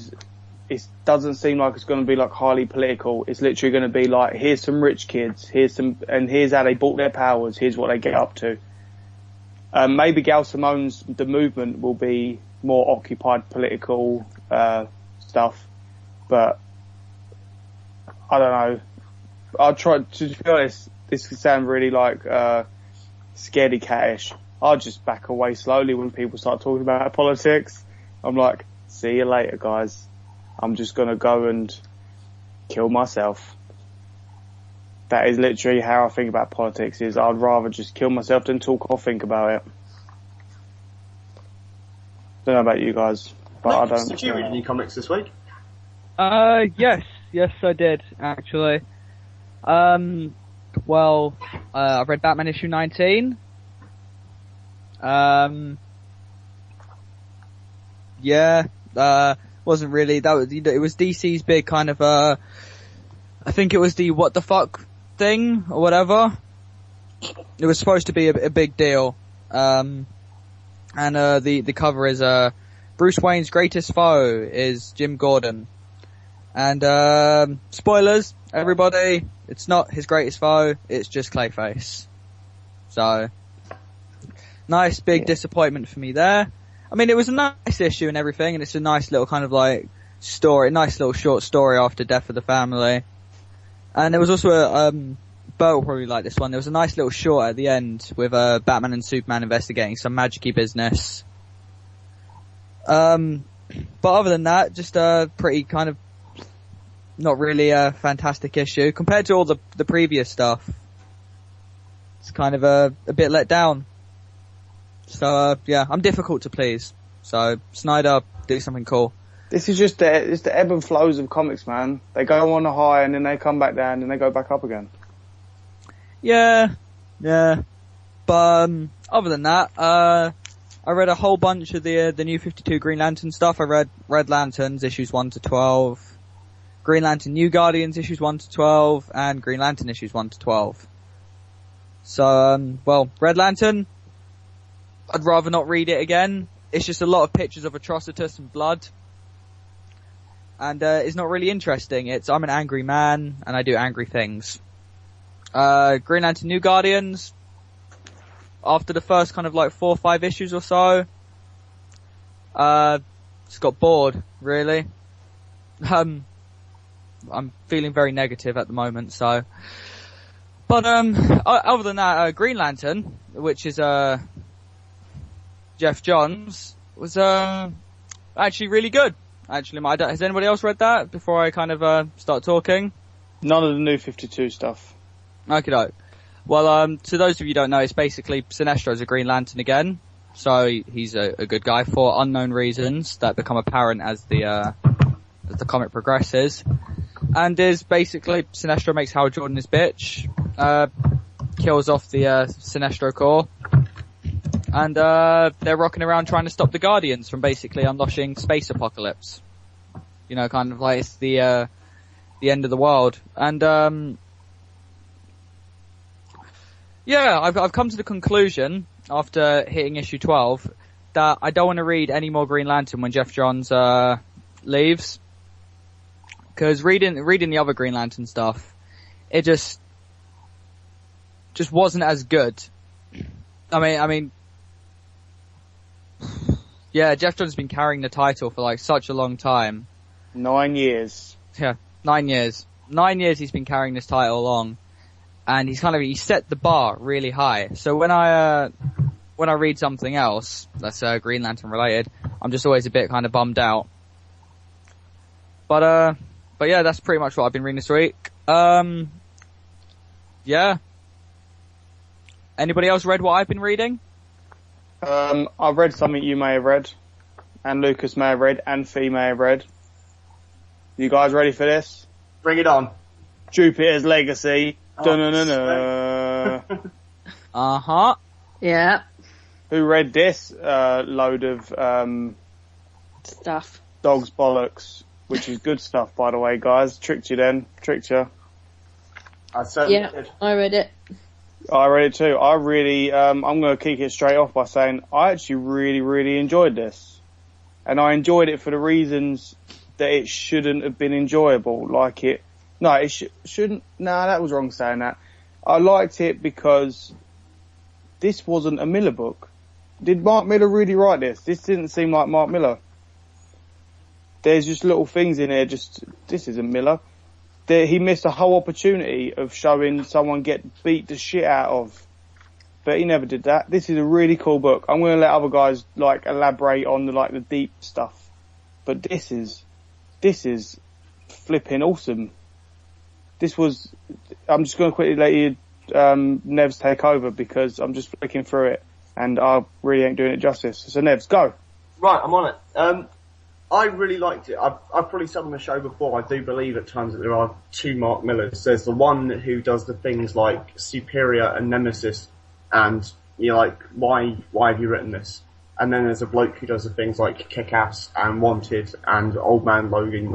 it doesn't seem like it's going to be like highly political. It's literally going to be like, here's some rich kids, here's how they bought their powers, here's what they get up to. Maybe Gail Simone's The Movement will be more occupied political stuff, but I don't know. I'll try to be honest. This could sound really like scaredy cat-ish. I'll just back away slowly when people start talking about politics. I'm like, see you later, guys. I'm just gonna go and kill myself. That is literally how I think about politics. Is I'd rather just kill myself than talk or think about it. Don't know about you guys, but I don't. Did you read any comics this week? Yes, I did actually. Well, I read Batman issue 19. Wasn't really, it was DC's big kind of, I think it was the what the fuck thing, or whatever. It was supposed to be a big deal. And the cover is, Bruce Wayne's greatest foe is Jim Gordon. And, spoilers, everybody, it's not his greatest foe, it's just Clayface. So, nice big disappointment for me there. I mean, it was a nice issue and everything, and it's a nice little kind of like story, nice little short story after Death of the Family. And there was also Bert will probably like this one, there was a nice little short at the end with Batman and Superman investigating some magic-y business. But other than that, just a pretty kind of not really a fantastic issue compared to all the previous stuff. It's kind of a bit let down. So I'm difficult to please. So Snyder, do something cool. This is just it's the ebb and flows of comics, man. They go on a high and then they come back down and they go back up again. Yeah. But other than that, I read a whole bunch of the new 52 Green Lantern stuff. I read Red Lanterns issues 1 to 12, Green Lantern New Guardians issues 1 to 12, and Green Lantern issues 1 to 12. So, Red Lantern, I'd rather not read it again. It's just a lot of pictures of Atrocitus and blood. And it's not really interesting. I'm an angry man, and I do angry things. Green Lantern New Guardians, after the first kind of like 4 or 5 issues or so, just got bored, really. I'm feeling very negative at the moment, so. But, other than that, Green Lantern, which is, Jeff Johns, was, actually really good. Actually, has anybody else read that before I kind of, start talking? None of the new 52 stuff. Okay, well, to those of you who don't know, it's basically Sinestro's a Green Lantern again. So he's a good guy for unknown reasons that become apparent as the comic progresses. And is basically Sinestro makes Hal Jordan his bitch, kills off the Sinestro Corps, and they're rocking around trying to stop the Guardians from basically unleashing space apocalypse. You know, kind of like it's the end of the world. And I've come to the conclusion after hitting issue 12 that I don't want to read any more Green Lantern when Jeff Johns leaves. Because reading the other Green Lantern stuff, it just wasn't as good. I mean, yeah, Jeff Johns has been carrying the title for like such a long time. 9 years. Yeah, 9 years. 9 years he's been carrying this title along, and he set the bar really high. So when I read something else that's Green Lantern related, I'm just always a bit kind of bummed out. But yeah, that's pretty much what I've been reading this week. Yeah. Anybody else read what I've been reading? I've read something you may have read, and Lucas may have read, and Fee may have read. You guys ready for this? Bring it on. Jupiter's Legacy. Oh, Uh-huh. Yeah. Who read this load of stuff? Dog's bollocks, which is good stuff, by the way, guys. Tricked you. I certainly did. I read it. I read it too. I really, I'm going to kick it straight off by saying I actually really, really enjoyed this. And I enjoyed it for the reasons that it shouldn't have been enjoyable. Shouldn't, that was wrong saying that. I liked it because this wasn't a Miller book. Did Mark Miller really write this? This didn't seem like Mark Miller. There's just little things in here, this isn't Miller. He missed a whole opportunity of showing someone get beat the shit out of. But he never did that. This is a really cool book. I'm going to let other guys, elaborate on the deep stuff. But this is flipping awesome. I'm just going to quickly let you, Nevs, take over because I'm just flicking through it and I really ain't doing it justice. So Nevs, go. Right, I'm on it. I really liked it. I've probably said on the show before, I do believe at times that there are two Mark Millers. There's the one who does the things like Superior and Nemesis, and you're like, why have you written this? And then there's a bloke who does the things like Kick-Ass and Wanted and Old Man Logan.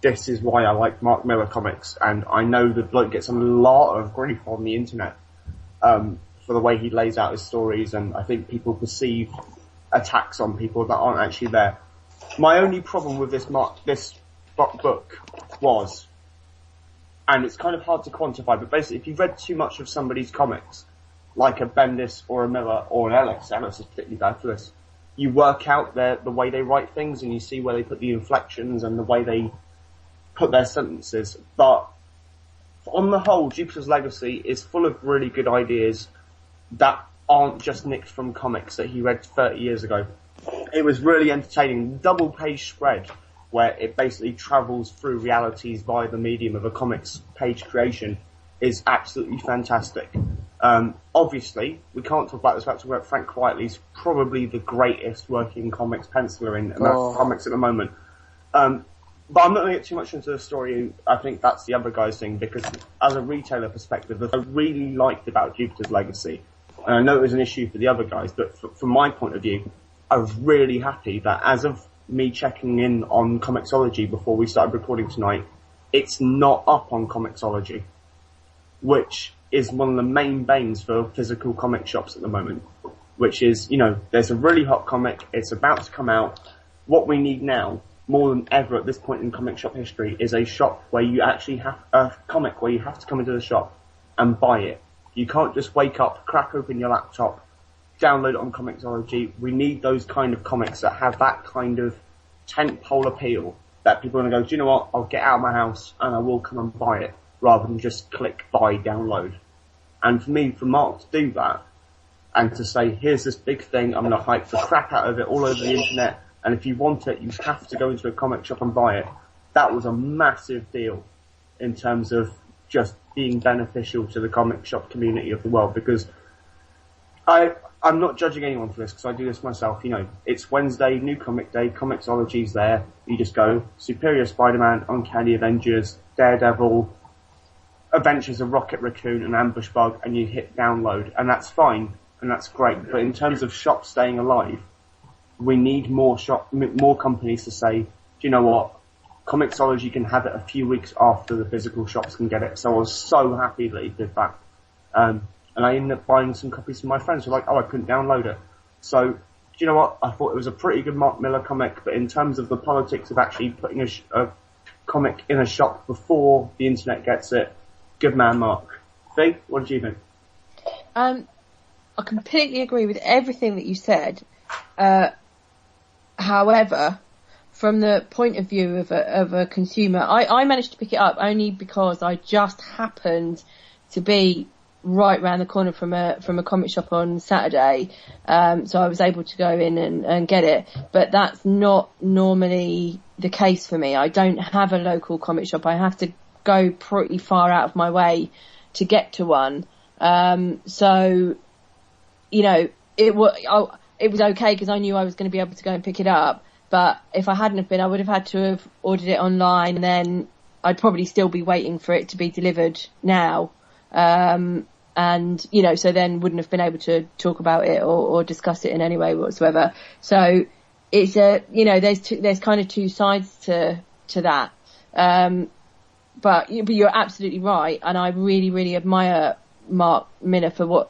This is why I like Mark Miller comics, and I know the bloke gets a lot of grief on the internet for the way he lays out his stories, and I think people perceive attacks on people that aren't actually there. My only problem with this book was, and it's kind of hard to quantify, but basically if you've read too much of somebody's comics, like a Bendis or a Miller or an Ellis is particularly bad for this, you work out the way they write things and you see where they put the inflections and the way they put their sentences. But on the whole, Jupiter's Legacy is full of really good ideas that aren't just nicked from comics that he read 30 years ago. It was really entertaining. Double page spread where it basically travels through realities via the medium of a comics page creation is absolutely fantastic. Obviously, we can't talk about this without talking about Frank Quitely's probably the greatest working comics penciler in comics at the moment. But I'm not going to get too much into the story. I think that's the other guy's thing, because as a retailer perspective, what I really liked about Jupiter's Legacy, and I know it was an issue for the other guys, but from my point of view, I was really happy that as of me checking in on Comixology before we started recording tonight, it's not up on Comixology, which is one of the main banes for physical comic shops at the moment, which is, there's a really hot comic, it's about to come out. What we need now, more than ever at this point in comic shop history, is a shop where you actually have a comic where you have to come into the shop and buy it. You can't just wake up, crack open your laptop, download it on Comixology. We need those kind of comics that have that kind of tentpole appeal that people are going to go, do you know what, I'll get out of my house and I will come and buy it, rather than just click buy, download. And for me, for Mark to do that, and to say, here's this big thing, I'm going to hype the crap out of it all over the internet, and if you want it, you have to go into a comic shop and buy it, that was a massive deal in terms of just being beneficial to the comic shop community of the world, because I'm not judging anyone for this, because I do this myself. It's Wednesday, New Comic Day, Comixology's there. You just go, Superior Spider-Man, Uncanny Avengers, Daredevil, Adventures of Rocket Raccoon and Ambush Bug, and you hit download, and that's fine, and that's great. But in terms of shops staying alive, we need more companies to say, do you know what, Comixology can have it a few weeks after the physical shops can get it. So I was so happy that he did that. And I ended up buying some copies from my friends who were like, I couldn't download it. So, do you know what? I thought it was a pretty good Mark Miller comic, but in terms of the politics of actually putting a comic in a shop before the internet gets it, good man, Mark. Fee, what did you think? I completely agree with everything that you said. However, from the point of view of a consumer, I managed to pick it up only because I just happened to be right round the corner from a comic shop on Saturday, so I was able to go in and get it. But that's not normally the case for me. I don't have a local comic shop. I have to go pretty far out of my way to get to one. So, it was okay because I knew I was going to be able to go and pick it up. But if I hadn't have been, I would have had to have ordered it online, and then I'd probably still be waiting for it to be delivered now. and so then wouldn't have been able to talk about it or discuss it in any way whatsoever. So it's there's kind of two sides to that. But you're absolutely right, and I really, really admire Mark Miller for what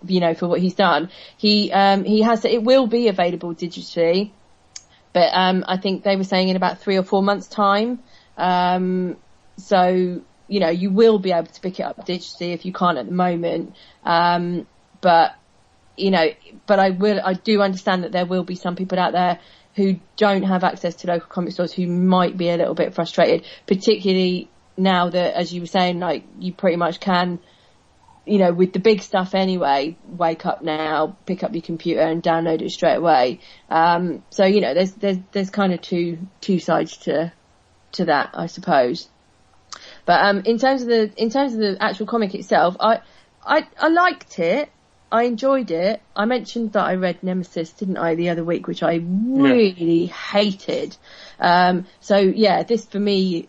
he's done. He has it will be available digitally, but I think they were saying in about 3 or 4 months' time. So you will be able to pick it up digitally if you can't at the moment. But I do understand that there will be some people out there who don't have access to local comic stores who might be a little bit frustrated, particularly now that, as you were saying, like, you pretty much can, with the big stuff anyway, wake up now, pick up your computer and download it straight away. So, there's kind of two sides to that, I suppose. But, in terms of the actual comic itself, I liked it. I enjoyed it. I mentioned that I read Nemesis, didn't I, the other week, which I really hated. So yeah, this for me,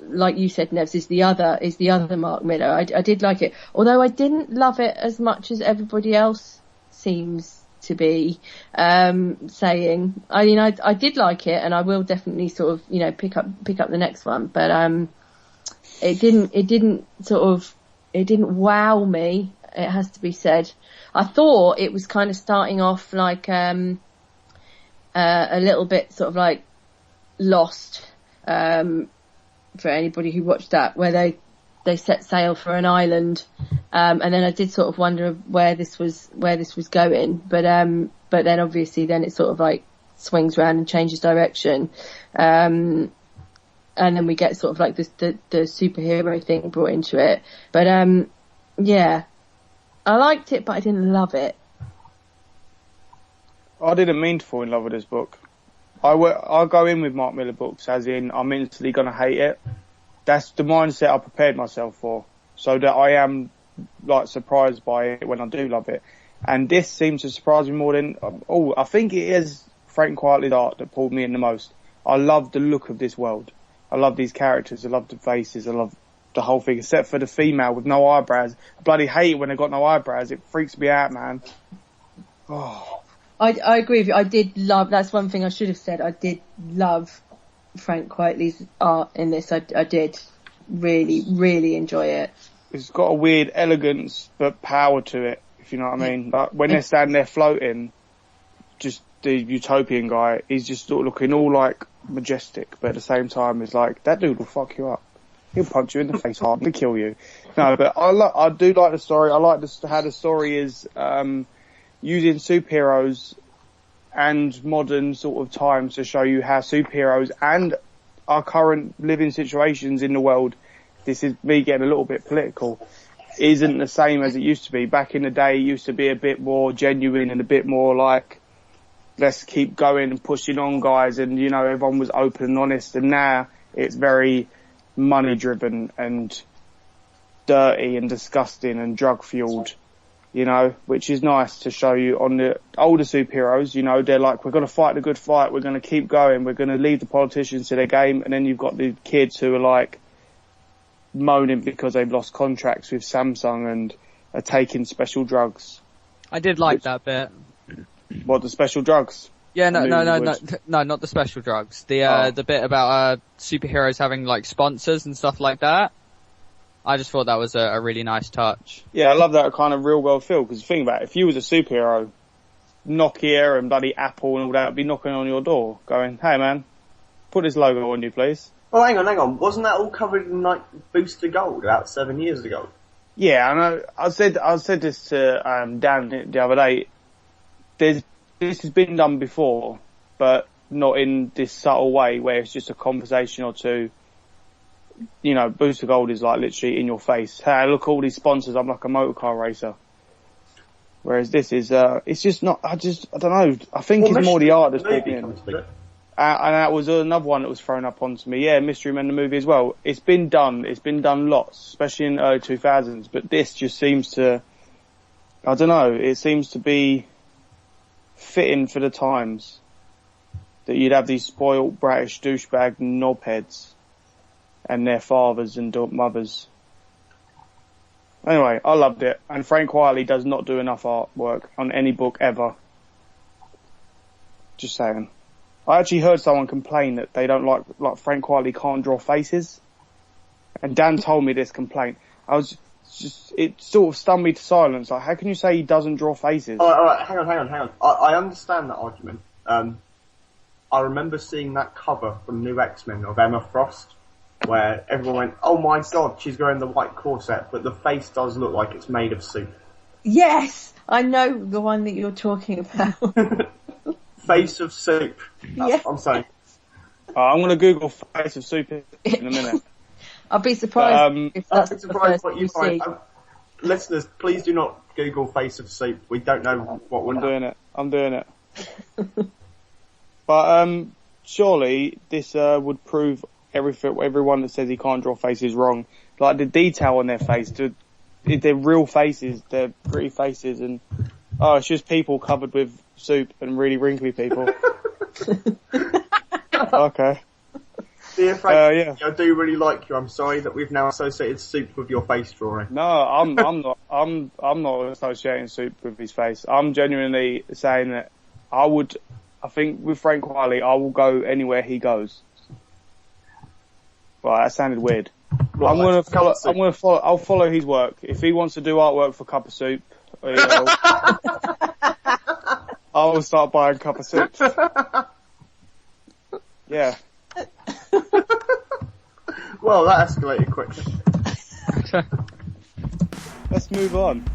like you said, Nevs, is the other Mark Miller. I did like it, although I didn't love it as much as everybody else seems to be saying. I mean, I did like it, and I will definitely sort of pick up the next one, but it didn't wow me. It has to be said. I thought it was kind of starting off like a little bit sort of like Lost, for anybody who watched that, where they set sail for an island, and then I did sort of wonder where this was going, but then obviously then it sort of like swings around and changes direction, and then we get sort of like the superhero thing brought into it, but yeah. I liked it, but I didn't love it. I didn't mean to fall in love with this book. I go in with Mark Miller books as in I'm instantly going to hate it. That's the mindset I prepared myself for, so that I am like surprised by it when I do love it. And this seems to surprise me more than... I think it is Frank Quietly's art that pulled me in the most. I love the look of this world. I love these characters. I love the faces. I love the whole thing, except for the female with no eyebrows. I bloody hate it when they got no eyebrows. It freaks me out, man. Oh. I agree with you. I did love, that's one thing I should have said, I did love Frank Quietly's art in this. I did really, really enjoy it. It's got a weird elegance but power to it, if you know what I mean. Like when they're standing there floating, just the utopian guy, he's just sort of looking all like majestic, but at the same time it's like, that dude will fuck you up. He'll punch you in the face hard and kill you. No, but I do like the story. I like how the story is using superheroes and modern sort of times to show you how superheroes and our current living situations in the world, this is me getting a little bit political, isn't the same as it used to be. Back in the day, it used to be a bit more genuine and a bit more like, let's keep going and pushing on, guys, and, everyone was open and honest, and now it's very money driven and dirty and disgusting and drug fueled, which is nice to show you. On the older superheroes, they're like, we're going to fight the good fight, we're going to keep going, we're going to leave the politicians to their game, and then you've got the kids who are like moaning because they've lost contracts with Samsung and are taking special drugs. I did like that bit. What, the special drugs? Yeah, no, not the special drugs. The bit about superheroes having like sponsors and stuff like that. I just thought that was a really nice touch. Yeah, I love that kind of real world feel, because think about it, if you was a superhero, Nokia and bloody Apple and all that would be knocking on your door, going, "Hey man, put this logo on you, please." Oh, hang on. Wasn't that all covered in like Booster Gold about 7 years ago? Yeah, I know. I said this to Dan the other day. This has been done before, but not in this subtle way where it's just a conversation or two. Booster Gold is like literally in your face. Hey, look, all these sponsors, I'm like a motorcar racer. Whereas this is, it's just not, I don't know. I think it's more the art that's brought me in. And that was another one that was thrown up onto me. Yeah, Mystery Men the movie as well. It's been done lots, especially in the early 2000s, but this just seems to, I don't know, it seems to be fitting for the times that you'd have these spoiled, bratish, douchebag knobheads and their fathers and mothers Anyway, I loved it. And Frank Wiley does not do enough artwork on any book ever. Just saying. I actually heard someone complain that they don't like Frank Wiley can't draw faces. And Dan told me this complaint. It sort of stunned me to silence. Like, how can you say he doesn't draw faces? Alright, hang on. I understand that argument. I remember seeing that cover from New X-Men of Emma Frost, where everyone went, oh my god, she's wearing the white corset, but the face does look like it's made of soup. Yes! I know the one that you're talking about. Face of soup. That's what I'm saying. I'm going to Google face of soup in a minute. I'll be surprised if that's the first what you find. Listeners, please do not Google face of soup. We don't know what we're doing. I'm doing it. But surely this would prove everyone that says he can't draw faces wrong. Like the detail on their face, they're real faces, they're pretty faces, and it's just people covered with soup and really wrinkly people. Okay. Dear Frank, I do really like you. I'm sorry that we've now associated soup with your face drawing. No, I'm not. I'm not associating soup with his face. I'm genuinely saying that I think with Frank Wiley, I will go anywhere he goes. Right, that sounded weird. I'll follow his work. If he wants to do artwork for Cup of Soup, I will start buying Cup of Soup. Yeah. Well, that escalated quickly. Let's move on.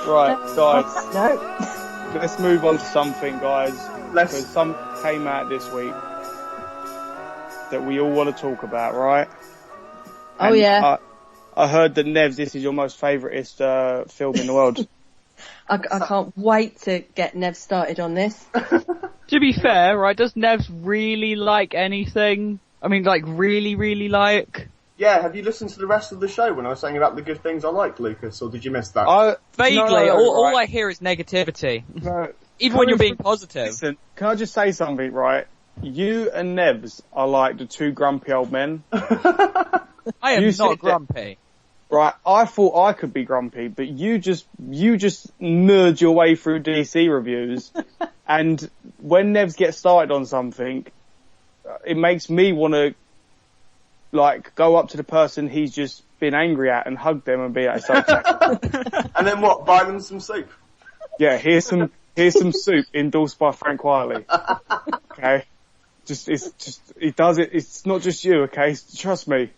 Right, guys. No. Let's move on to something, guys. Because some came out this week that we all want to talk about, right? Oh, and yeah. I heard that Nevs, this is your most favouriteest film in the world. I can't wait to get Nev started on this. To be fair, right, does Nevs really like anything? I mean, like, really, really like? Yeah, have you listened to the rest of the show when I was saying about the good things I liked, Lucas, or did you miss that? Vaguely. All I hear is negativity. No. Even when you're being positive. Listen, can I just say something, right? You and Nebs are like the two grumpy old men. I am not grumpy. Right, I thought I could be grumpy, but you just nerd your way through DC reviews, and when Nebs gets started on something, it makes me want to, like, go up to the person he's just been angry at and hug them and be like, it's okay. And then what? Buy them some soup. Yeah, here's some soup endorsed by Frank Wiley. Okay? He does it, it's not just you, okay? Trust me.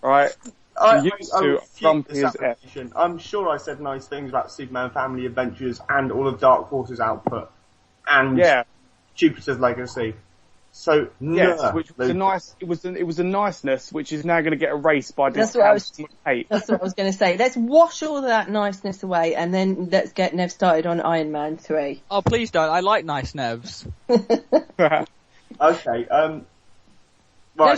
Right? I'm sure I said nice things about Superman Family Adventures and all of Dark Horse's output. And Jupiter's Legacy. So, yes, which was it was a niceness which is now going to get erased by this. That's what I was going to say. Let's wash all that niceness away, and then let's get Nev started on Iron Man 3. Oh, please don't! I like nice Nevs. Okay. Right. Now,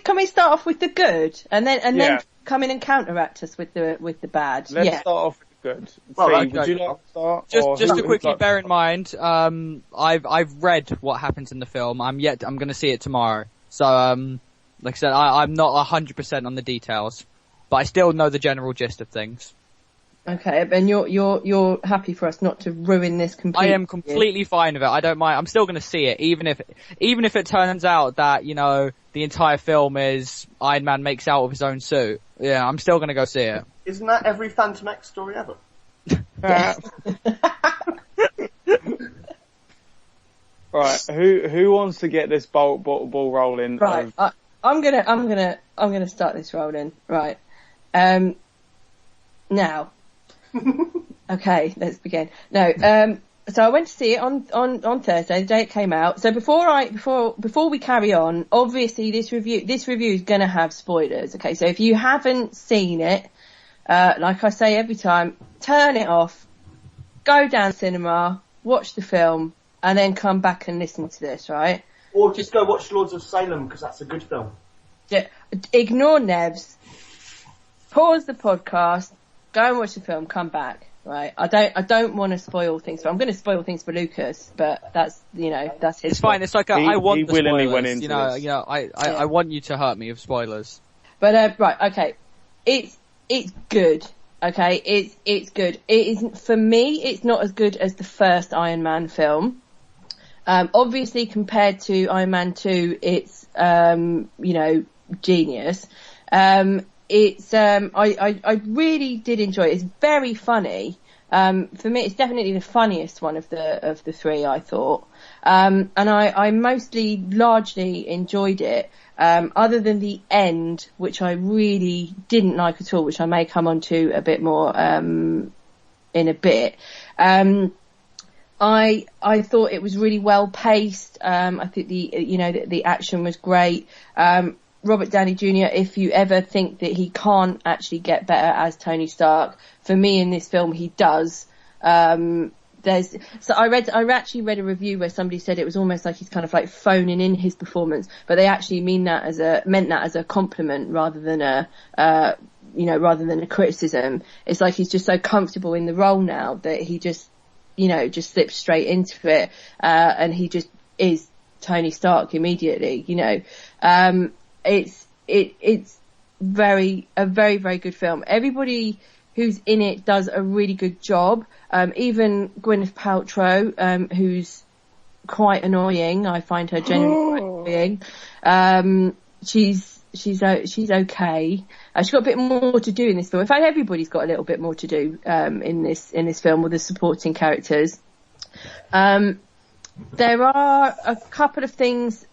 can we start off with the good, and then come in and counteract us with the bad? Let's start off with the good. Well, would you like to start? Just to quickly bear in mind, I've read what happens in the film. I'm going to see it tomorrow. So, like I said, I'm not 100% on the details, but I still know the general gist of things. Okay, and you're happy for us not to ruin this completely? I am completely fine with it. I don't mind. I'm still going to see it, even if it turns out that, you know, the entire film is Iron Man makes out with his own suit. Yeah, I'm still going to go see it. Isn't that every Phantom X story ever? Right, who wants to get this ball rolling? Right, I'm gonna start this rolling. Right, now. Okay, let's begin. No, so I went to see it on Thursday, the day it came out. So before we carry on, obviously this review is gonna have spoilers. Okay, so if you haven't seen it, like I say every time, turn it off, go down cinema, watch the film, and then come back and listen to this, right? Or just go watch Lords of Salem, because that's a good film. Yeah, ignore Nevs, pause the podcast, go and watch the film, come back, right? I don't want to spoil things. I'm going to spoil things for Lucas, but that's his. It's fine. It's like I want the spoilers. Went into this. I want you to hurt me with spoilers. But right, okay, it's good. Okay, it's good. It isn't, for me, it's not as good as the first Iron Man film. Obviously compared to Iron Man 2, it's genius. It's I really did enjoy it. It's very funny. For me, it's definitely the funniest one of the three, I thought. And I largely enjoyed it. Other than the end, which I really didn't like at all, which I may come on to a bit more in a bit. I thought it was really well paced. I think the action was great. Robert Downey Jr., if you ever think that he can't actually get better as Tony Stark, for me in this film he does. I actually read a review where somebody said it was almost like he's kind of like phoning in his performance, but they actually meant that as a compliment rather than a criticism. It's like he's just so comfortable in the role now that he just slips straight into it, and he just is Tony Stark immediately, It's a very, very good film. Everybody who's in it does a really good job. Even Gwyneth Paltrow, who's quite annoying. I find her genuinely quite annoying. She's okay. She's got a bit more to do in this film. In fact, everybody's got a little bit more to do in this film with the supporting characters. There are a couple of things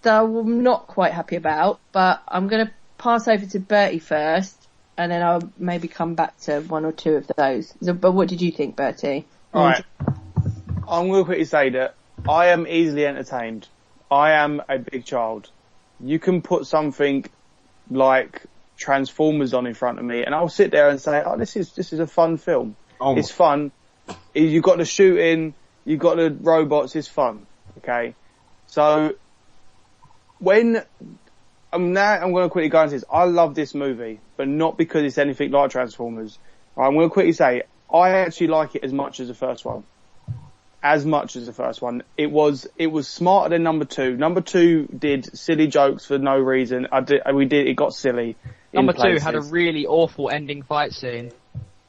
that I'm not quite happy about, but I'm going to pass over to Bertie first, and then I'll maybe come back to one or two of those. But what did you think, Bertie? Alright. I'm going to quickly say that I am easily entertained. I am a big child. You can put something like Transformers on in front of me, and I'll sit there and say, oh, this is a fun film. Oh. It's fun. You've got the shooting, you've got the robots, it's fun. Okay? So, when now I'm going to quickly go into this. I love this movie, but not because it's anything like Transformers. I'm going to quickly say, I actually like it as much as the first one. As much as the first one. It was smarter than number 2. Number 2 did silly jokes for no reason. It got silly. Number 2 had a really awful ending fight scene.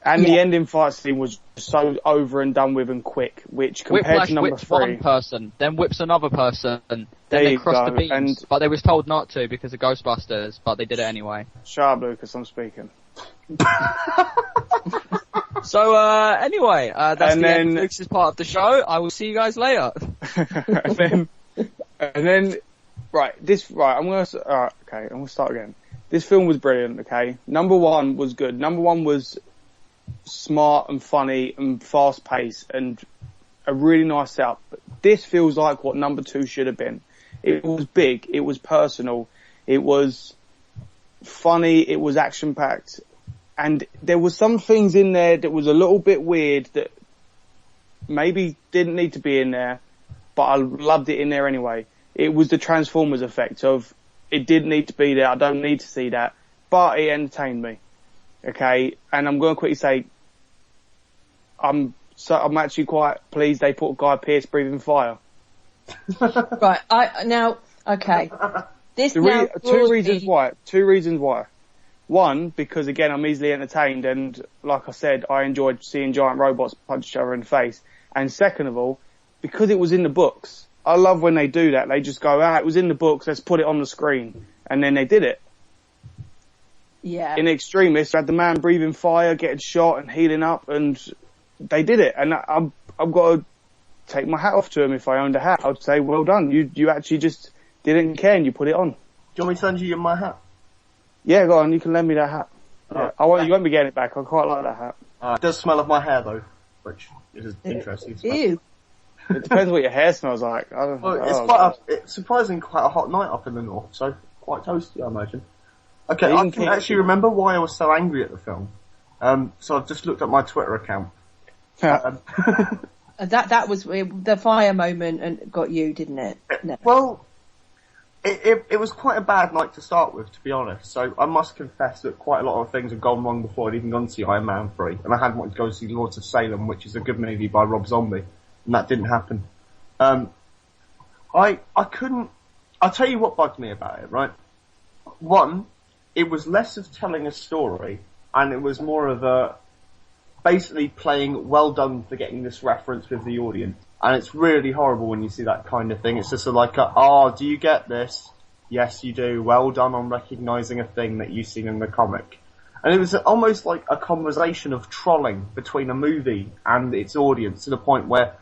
And the ending fight scene was so over and done with and quick, which compared to number whips 3... one person, then whips another person, then they cross the beams, but they was told not to because of Ghostbusters, but they did it anyway. Shut up, Lucas, I'm speaking. So, anyway, that's the end of Lucas's part of the show. I will see you guys later. and then, I'm gonna start again. This film was brilliant, okay? Number 1 was good. Number 1 was smart and funny and fast paced and a really nice setup. But this feels like what number 2 should have been. It was big, it was personal, it was funny, it was action packed, and there was some things in there that was a little bit weird that maybe didn't need to be in there, but I loved it in there anyway. It was the Transformers effect of it didn't need to be there, I don't need to see that, but it entertained me. Okay, and I'm going to quickly say, I'm actually quite pleased they put Guy Pearce breathing fire. Right, okay. Two reasons why. One, because again, I'm easily entertained, and like I said, I enjoyed seeing giant robots punch each other in the face. And second of all, because it was in the books. I love when they do that. They just go, it was in the books, let's put it on the screen. And then they did it. Yeah. In Extremis, had the man breathing fire, getting shot and healing up, and they did it. And I've got to take my hat off to him. If I owned a hat, I'd say, well done. You actually just didn't care and you put it on. Do you want me to lend you my hat? Yeah, go on. You can lend me that hat. Yeah. You won't be getting it back. I quite like that hat. It does smell of my hair though, which is interesting. Ew. It depends what your hair smells like. It's surprisingly quite a hot night up in the north, so quite toasty, I imagine. Okay, I can actually remember why I was so angry at the film. So I've just looked at my Twitter account. That was the fire moment and got you, didn't it? No. Well, it was quite a bad night to start with, to be honest. So I must confess that quite a lot of things have gone wrong before I'd even gone to see Iron Man 3. And I had wanted to go see Lords of Salem, which is a good movie by Rob Zombie. And that didn't happen. I couldn't... I'll tell you what bugged me about it, right? One, it was less of telling a story, and it was more of a basically playing well done for getting this reference with the audience. And it's really horrible when you see that kind of thing. It's just like, do you get this? Yes, you do. Well done on recognising a thing that you've seen in the comic. And it was almost like a conversation of trolling between a movie and its audience to the point where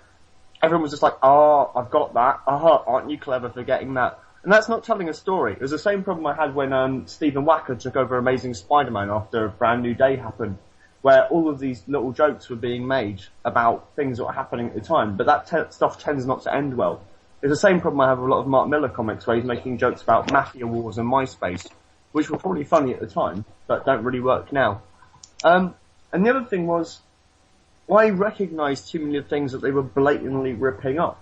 everyone was just like, I've got that. Aren't you clever for getting that? And that's not telling a story. It was the same problem I had when Stephen Wacker took over Amazing Spider-Man after A Brand New Day happened, where all of these little jokes were being made about things that were happening at the time, but that stuff tends not to end well. It's the same problem I have with a lot of Mark Millar comics, where he's making jokes about mafia wars and MySpace, which were probably funny at the time, but don't really work now. And the other thing was, I recognised too many of the things that they were blatantly ripping off,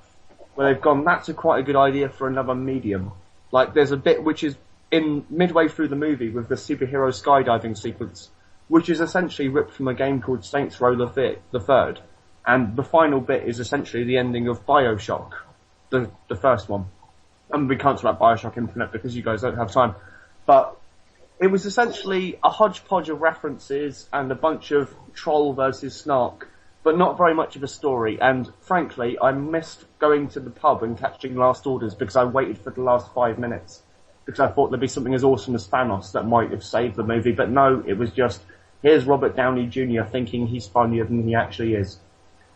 where they've gone, that's quite a good idea for another medium. Like, there's a bit which is in midway through the movie with the superhero skydiving sequence, which is essentially ripped from a game called Saints Row the Third. And the final bit is essentially the ending of BioShock, the first one. And we can't talk about BioShock Infinite because you guys don't have time. But it was essentially a hodgepodge of references and a bunch of troll versus snark, but not very much of a story. And frankly, I missed going to the pub and catching Last Orders because I waited for the last 5 minutes. Because I thought there'd be something as awesome as Thanos that might have saved the movie. But no, it was just, here's Robert Downey Jr. thinking he's funnier than he actually is.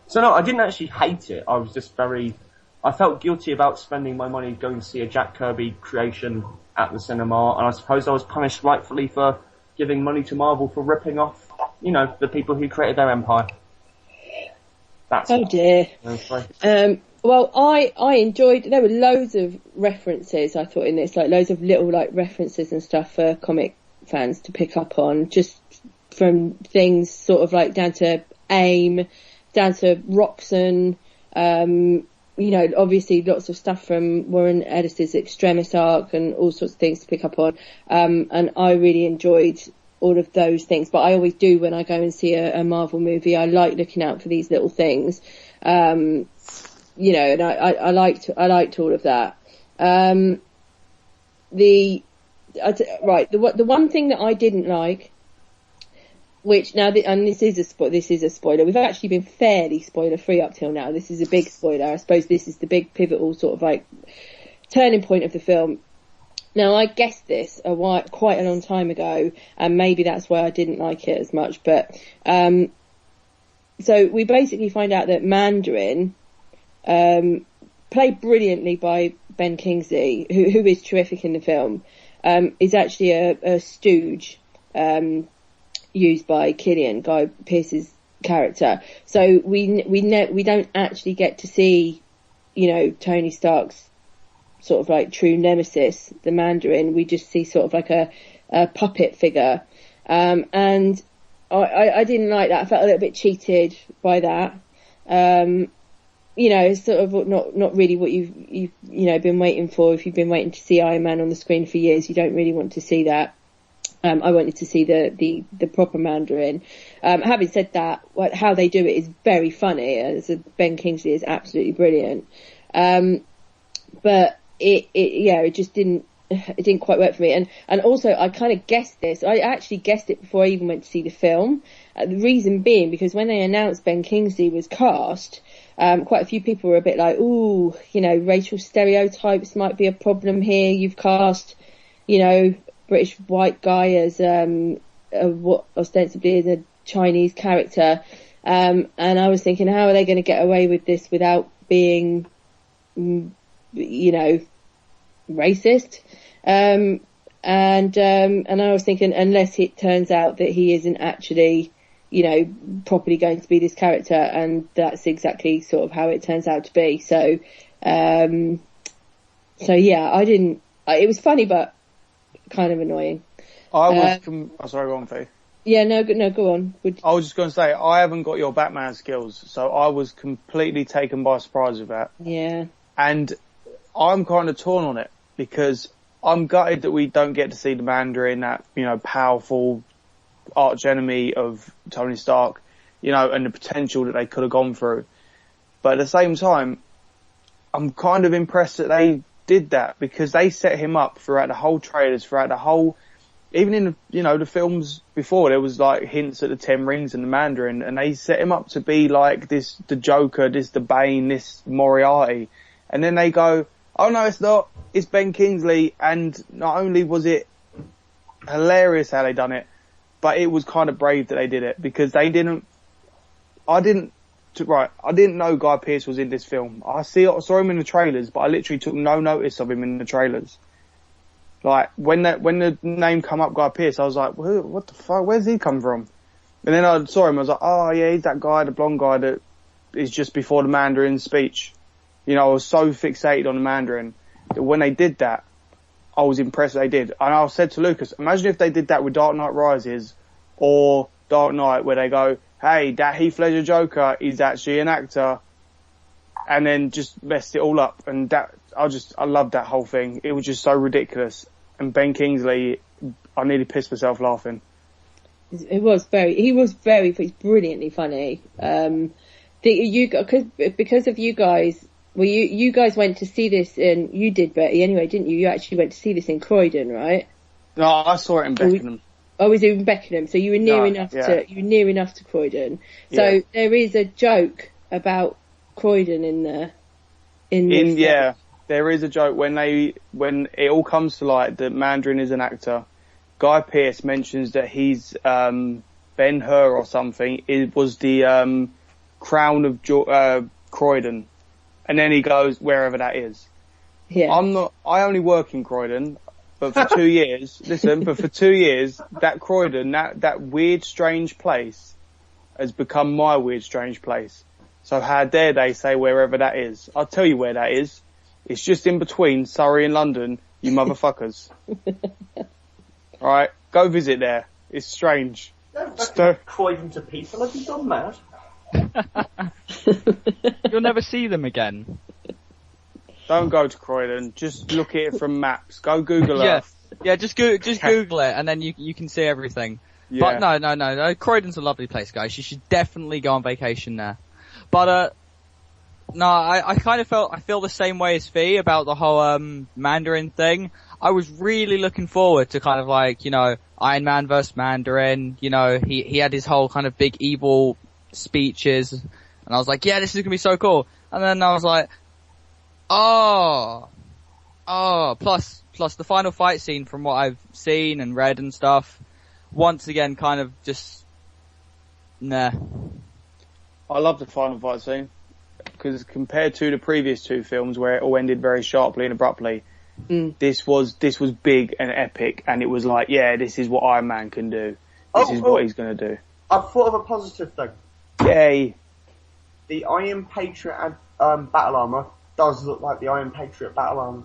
So no, I didn't actually hate it. I was just I felt guilty about spending my money going to see a Jack Kirby creation at the cinema. And I suppose I was punished rightfully for giving money to Marvel for ripping off, the people who created their empire. Oh dear. Well, I enjoyed, there were loads of references, I thought, in this, like loads of little references and stuff for comic fans to pick up on, just from things sort of like down to AIM, down to Roxanne, obviously lots of stuff from Warren Ellis's Extremis arc and all sorts of things to pick up on. And I really enjoyed all of those things. But I always do when I go and see a Marvel movie. I like looking out for these little things. And I liked all of that. The one thing that I didn't like, which now, this is a spoiler. We've actually been fairly spoiler free up till now. This is a big spoiler. I suppose this is the big pivotal sort of like turning point of the film. Now, I guessed this quite a long time ago, and maybe that's why I didn't like it as much. But so we basically find out that Mandarin, played brilliantly by Ben Kingsley, who is terrific in the film, is actually a stooge used by Killian, Guy Pearce's character. So we don't actually get to see, Tony Stark's sort of like true nemesis, the Mandarin. We just see sort of like a puppet figure, and I didn't like that. I felt a little bit cheated by that. It's sort of not really what you've been waiting for. If you've been waiting to see Iron Man on the screen for years, you don't really want to see that. I wanted to see the proper Mandarin. Having said that, how they do it is very funny. Ben Kingsley is absolutely brilliant. But it just didn't quite work for me. And also I kind of guessed this. I actually guessed it before I even went to see the film. The reason being because when they announced Ben Kingsley was cast, quite a few people were a bit like, ooh, racial stereotypes might be a problem here. You've cast, British white guy as what ostensibly is a Chinese character. And I was thinking, how are they going to get away with this without being, racist? And I was thinking, unless it turns out that he isn't actually, properly going to be this character, and that's exactly sort of how it turns out to be. So yeah, it was funny, but kind of annoying. Sorry, go on, Faye. Yeah, no, go on. I was just going to say, I haven't got your Batman skills, so I was completely taken by surprise with that. Yeah. And I'm kind of torn on it, because I'm gutted that we don't get to see the Mandarin, that, powerful arch enemy of Tony Stark, and the potential that they could have gone through. But at the same time, I'm kind of impressed that they did that, because they set him up throughout the whole trailers, even in the films before, there was like hints at the 10 Rings and the Mandarin, and they set him up to be like the Joker, the Bane, this Moriarty. And then they go, oh no, it's not, it's Ben Kingsley. And not only was it hilarious how they done it, but it was kind of brave that they did it, because I didn't know Guy Pearce was in this film. I saw him in the trailers, but I literally took no notice of him in the trailers. Like, when the name come up, Guy Pearce, I was like, what the fuck, where's he come from? And then I saw him, I was like, oh yeah, he's that guy, the blonde guy that is just before the Mandarin speech. I was so fixated on the Mandarin that when they did that, I was impressed they did. And I said to Lucas, imagine if they did that with Dark Knight Rises or Dark Knight, where they go, hey, that Heath Ledger Joker is actually an actor, and then just messed it all up. And I loved that whole thing. It was just so ridiculous. And Ben Kingsley, I nearly pissed myself laughing. He's brilliantly funny. Because of you guys, well, you guys went to see this in, you did, Bertie, anyway, didn't you? You actually went to see this in Croydon, right? No, I saw it in Beckenham. Oh, was it in Beckenham? So you were near enough to Croydon. So there is a joke about Croydon in this. Yeah, there is a joke when it all comes to light that Mandarin is an actor. Guy Pearce mentions that he's Ben-Hur or something. It was the Crown of Croydon, and then he goes wherever that is. Yeah, I only work in Croydon. But for 2 years, for 2 years, that Croydon, that weird, strange place has become my weird, strange place. So how dare they say wherever that is? I'll tell you where that is. It's just in between Surrey and London, you motherfuckers. Alright, go visit there. It's strange. Don't Croydon to people, have you gone mad? You'll never see them again. Don't go to Croydon. Just look at it from maps. Go Google Earth. Yeah, just Google it, and then you can see everything. Yeah. But no. Croydon's a lovely place, guys. You should definitely go on vacation there. But no, I kind of I feel the same way as Fee about the whole Mandarin thing. I was really looking forward to kind of like, you know, Iron Man vs. Mandarin. You know, he had his whole kind of big evil speeches, and I was like, yeah, this is gonna be so cool. And then I was like, plus the final fight scene, from what I've seen and read and stuff, once again kind of just nah. I love the final fight scene, because compared to the previous two films where it all ended very sharply and abruptly, this was big and epic, and it was like, yeah, this is what Iron Man can do. This is what he's going to do. I've thought of a positive thing. Yay. The Iron Patriot battle armor does look like the Iron Patriot battle armor.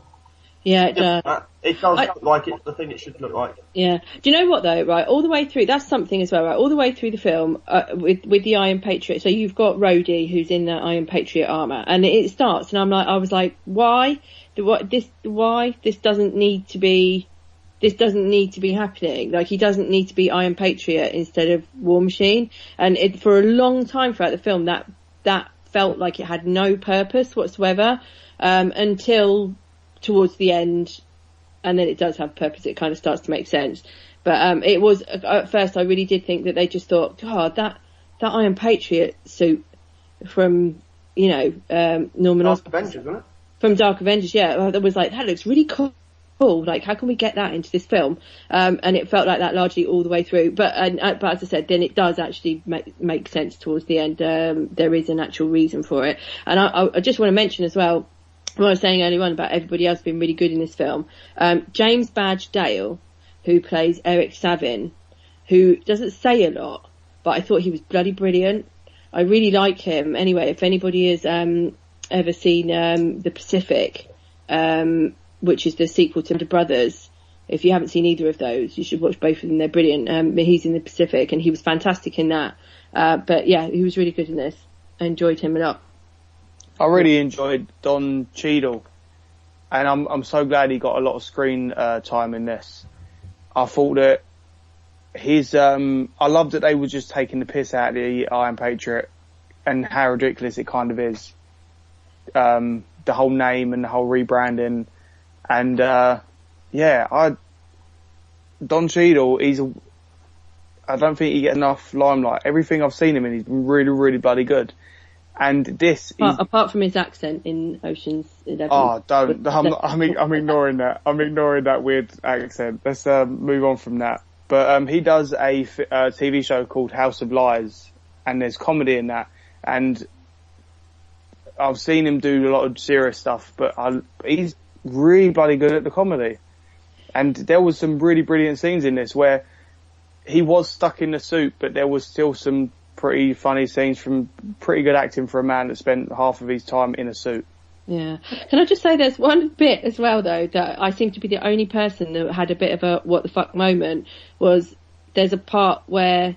Yeah, it does. It does look like it's the thing it should look like. Yeah. Do you know what though, right? All the way through, that's something as well, right? All the way through the film, with the Iron Patriot. So you've got Rhodey, who's in the Iron Patriot armor, and it starts, and I was like, why? Why? This doesn't need to be happening. Like, he doesn't need to be Iron Patriot instead of War Machine. And for a long time throughout the film, that felt like it had no purpose whatsoever, until towards the end, and then it does have purpose. It kind of starts to make sense. But it was, at first I really did think that they just thought, God, that Iron Patriot suit from, you know, Norman Osborn. Avengers, wasn't it? From Dark Avengers, yeah. That was like, that looks really cool. Like, how can we get that into this film? And it felt like that largely all the way through. But as I said, then it does actually make sense towards the end. There is an actual reason for it. And I just want to mention as well, what I was saying earlier on about everybody else being really good in this film. James Badge Dale, who plays Eric Savin, who doesn't say a lot, but I thought he was bloody brilliant. I really like him. Anyway, if anybody has ever seen The Pacific, which is the sequel to The Brothers, if you haven't seen either of those, you should watch both of them. They're brilliant. He's in The Pacific, and he was fantastic in that. But yeah, he was really good in this. I enjoyed him a lot. I really enjoyed Don Cheadle, and I'm so glad he got a lot of screen time in this. I thought that I loved that they were just taking the piss out of the Iron Patriot and how ridiculous it kind of is. The whole name and the whole rebranding, and Don Cheadle, I don't think he gets enough limelight. Everything I've seen him in, he's been really, really bloody good. And this apart from his accent in Ocean's 11. Oh, don't! I'm ignoring that. I'm ignoring that weird accent. Let's move on from that. But he does a TV show called House of Lies, and there's comedy in that. And I've seen him do a lot of serious stuff, but he's really bloody good at the comedy. And there was some really brilliant scenes in this where he was stuck in the suit, but there was still some pretty funny scenes from pretty good acting for a man that spent half of his time in a suit. Yeah. Can I just say there's one bit as well though that I seem to be the only person that had a bit of a what the fuck moment, was there's a part where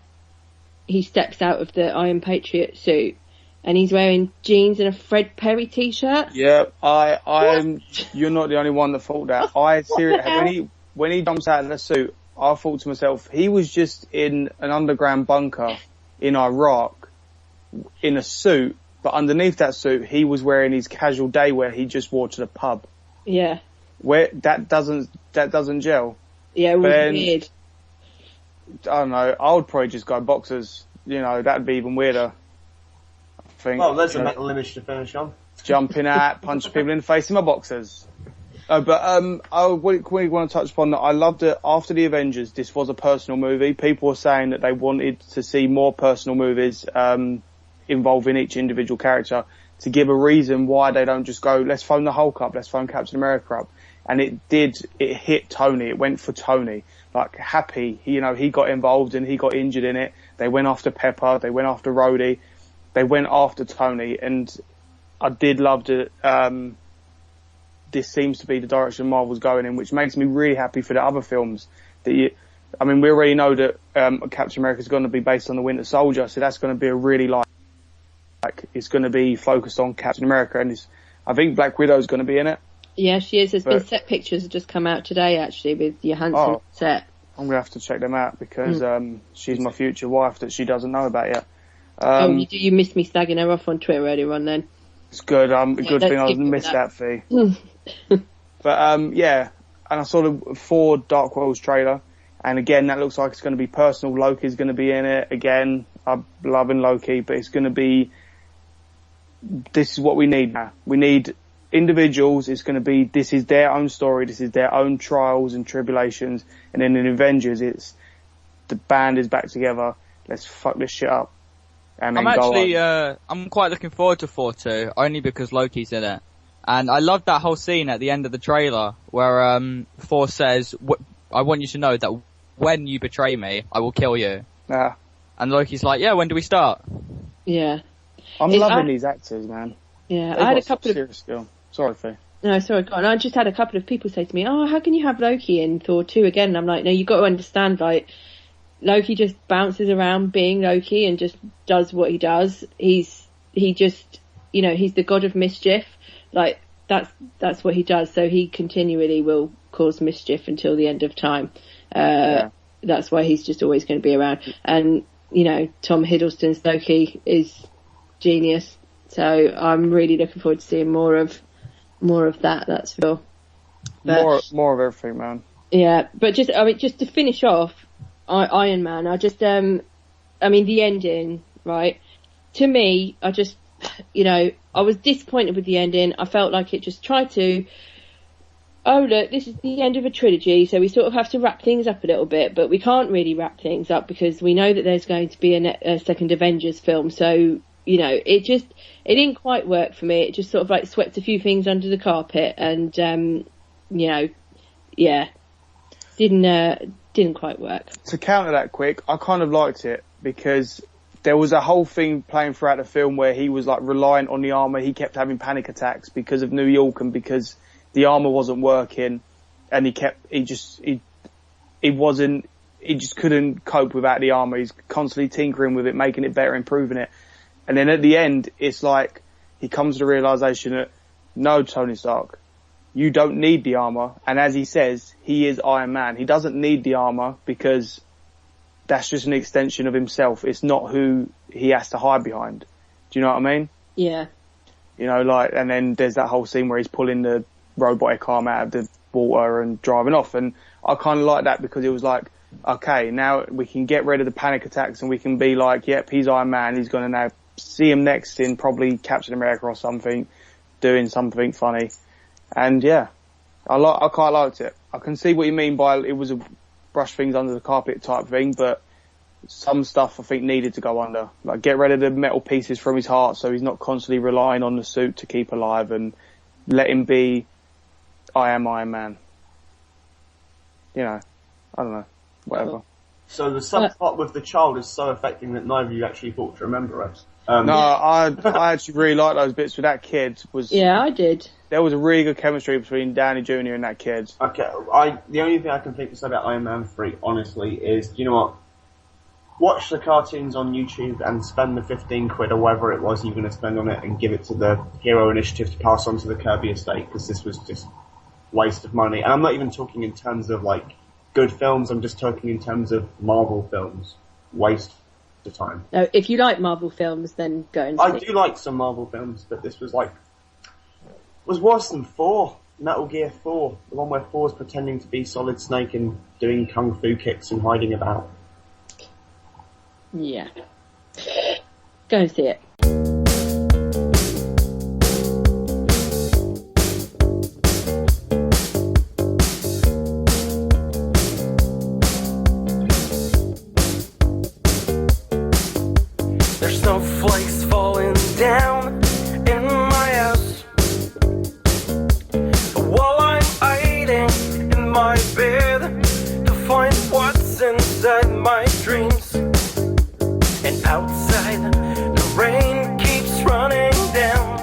he steps out of the Iron Patriot suit and he's wearing jeans and a Fred Perry t-shirt. Yeah, I'm you're not the only one that thought that. I seriously, when he jumps out of the suit, I thought to myself, he was just in an underground bunker in Iraq in a suit, but underneath that suit he was wearing his casual day wear he just wore to the pub. Yeah. Where that doesn't gel. Yeah, it was weird. I don't know, I would probably just go boxers. You know, that'd be even weirder. I think. Well, there's a metal image to finish on. Jumping out, punching people in the face in my boxers. I quickly want to touch upon that. I loved it after the Avengers. This was a personal movie. People were saying that they wanted to see more personal movies involving each individual character to give a reason why they don't just go, let's phone the Hulk up, let's phone Captain America up. And it hit Tony. It went for Tony. Like, Happy, he got involved and he got injured in it. They went after Pepper. They went after Rhodey. They went after Tony. And I did love that. This seems to be the direction Marvel's going in, which makes me really happy for the other films. We already know that Captain America is going to be based on the Winter Soldier, so that's going to be a really it's going to be focused on Captain America, and I think Black Widow's going to be in it. Yeah, she is. There's been set pictures have just come out today, actually, with Johansson set. I'm going to have to check them out because she's my future wife that she doesn't know about yet. You missed me slagging her off on Twitter earlier on then. It's good. Good thing I missed that fee. But, yeah. And I saw the Thor Dark Worlds trailer. And again, that looks like it's going to be personal. Loki's going to be in it. Again, I'm loving Loki, but it's going to be... This is what we need now. We need individuals. It's going to be... This is their own story. This is their own trials and tribulations. And then in Avengers, it's... The band is back together. Let's fuck this shit up. And then I'm quite looking forward to Thor 2, only because Loki's in it. And I love that whole scene at the end of the trailer where Thor says, I want you to know that when you betray me, I will kill you. Yeah. And Loki's like, yeah, when do we start? Yeah. I'm loving these actors, man. Yeah, I had a couple of serious skill. Sorry, Faye. No, sorry, go on. I just had a couple of people say to me, "Oh, how can you have Loki in Thor 2 again?" And I'm like, no, you've got to understand, like, Loki just bounces around being Loki and just does what he does. He just, he's the god of mischief. Like, that's what he does. So he continually will cause mischief until the end of time. That's why he's just always going to be around. And, Tom Hiddleston's Loki is genius. So I'm really looking forward to seeing more of that, that's for sure. But, more of everything, man. Yeah, but just to finish off, Iron Man, the ending, right? To me, I just, I was disappointed with the ending. I felt like it just tried to, look, this is the end of a trilogy, so we sort of have to wrap things up a little bit, but we can't really wrap things up because we know that there's going to be a second Avengers film, so, it didn't quite work for me. It just sort of like swept a few things under the carpet and, didn't quite work. To counter that quick, I kind of liked it because there was a whole thing playing throughout the film where he was like reliant on the armor. He kept having panic attacks because of New York and because the armor wasn't working, and he just couldn't cope without the armor. He's constantly tinkering with it, making it better, improving it. And then at the end, it's like he comes to the realization that, no, Tony Stark, you don't need the armor. And as he says, he is Iron Man. He doesn't need the armor because that's just an extension of himself. It's not who he has to hide behind. Do you know what I mean? Yeah. And then there's that whole scene where he's pulling the robotic arm out of the water and driving off. And I kind of like that because it was like, okay, now we can get rid of the panic attacks and we can be like, yep, he's Iron Man. He's going to now see him next in probably Captain America or something, doing something funny. And yeah, I quite liked it. I can see what you mean by it was a brush things under the carpet type thing, but some stuff I think needed to go under. Like get rid of the metal pieces from his heart so he's not constantly relying on the suit to keep alive, and let him be, I am Iron Man. I don't know, whatever. So the subplot with the child is so affecting that neither of you actually thought to remember it. No, I actually really liked those bits with that kid. Yeah, I did. There was a really good chemistry between Downey Jr. and that kid. Okay, the only thing I can think to say about Iron Man 3, honestly, is, do you know what? Watch the cartoons on YouTube and spend the 15 quid or whatever it was you're going to spend on it and give it to the Hero Initiative to pass on to the Kirby estate, because this was just waste of money. And I'm not even talking in terms of, like, good films, I'm just talking in terms of Marvel films. Waste of time. No, if you like Marvel films, then go and see. I do like some Marvel films, but this was was worse than 4. Metal Gear 4. The one where 4's pretending to be Solid Snake and doing kung fu kicks and hiding about. Yeah. Go and see it. There's snowflakes falling down in my house while I'm hiding in my bed to find what's inside my dreams. And outside, the rain keeps running down.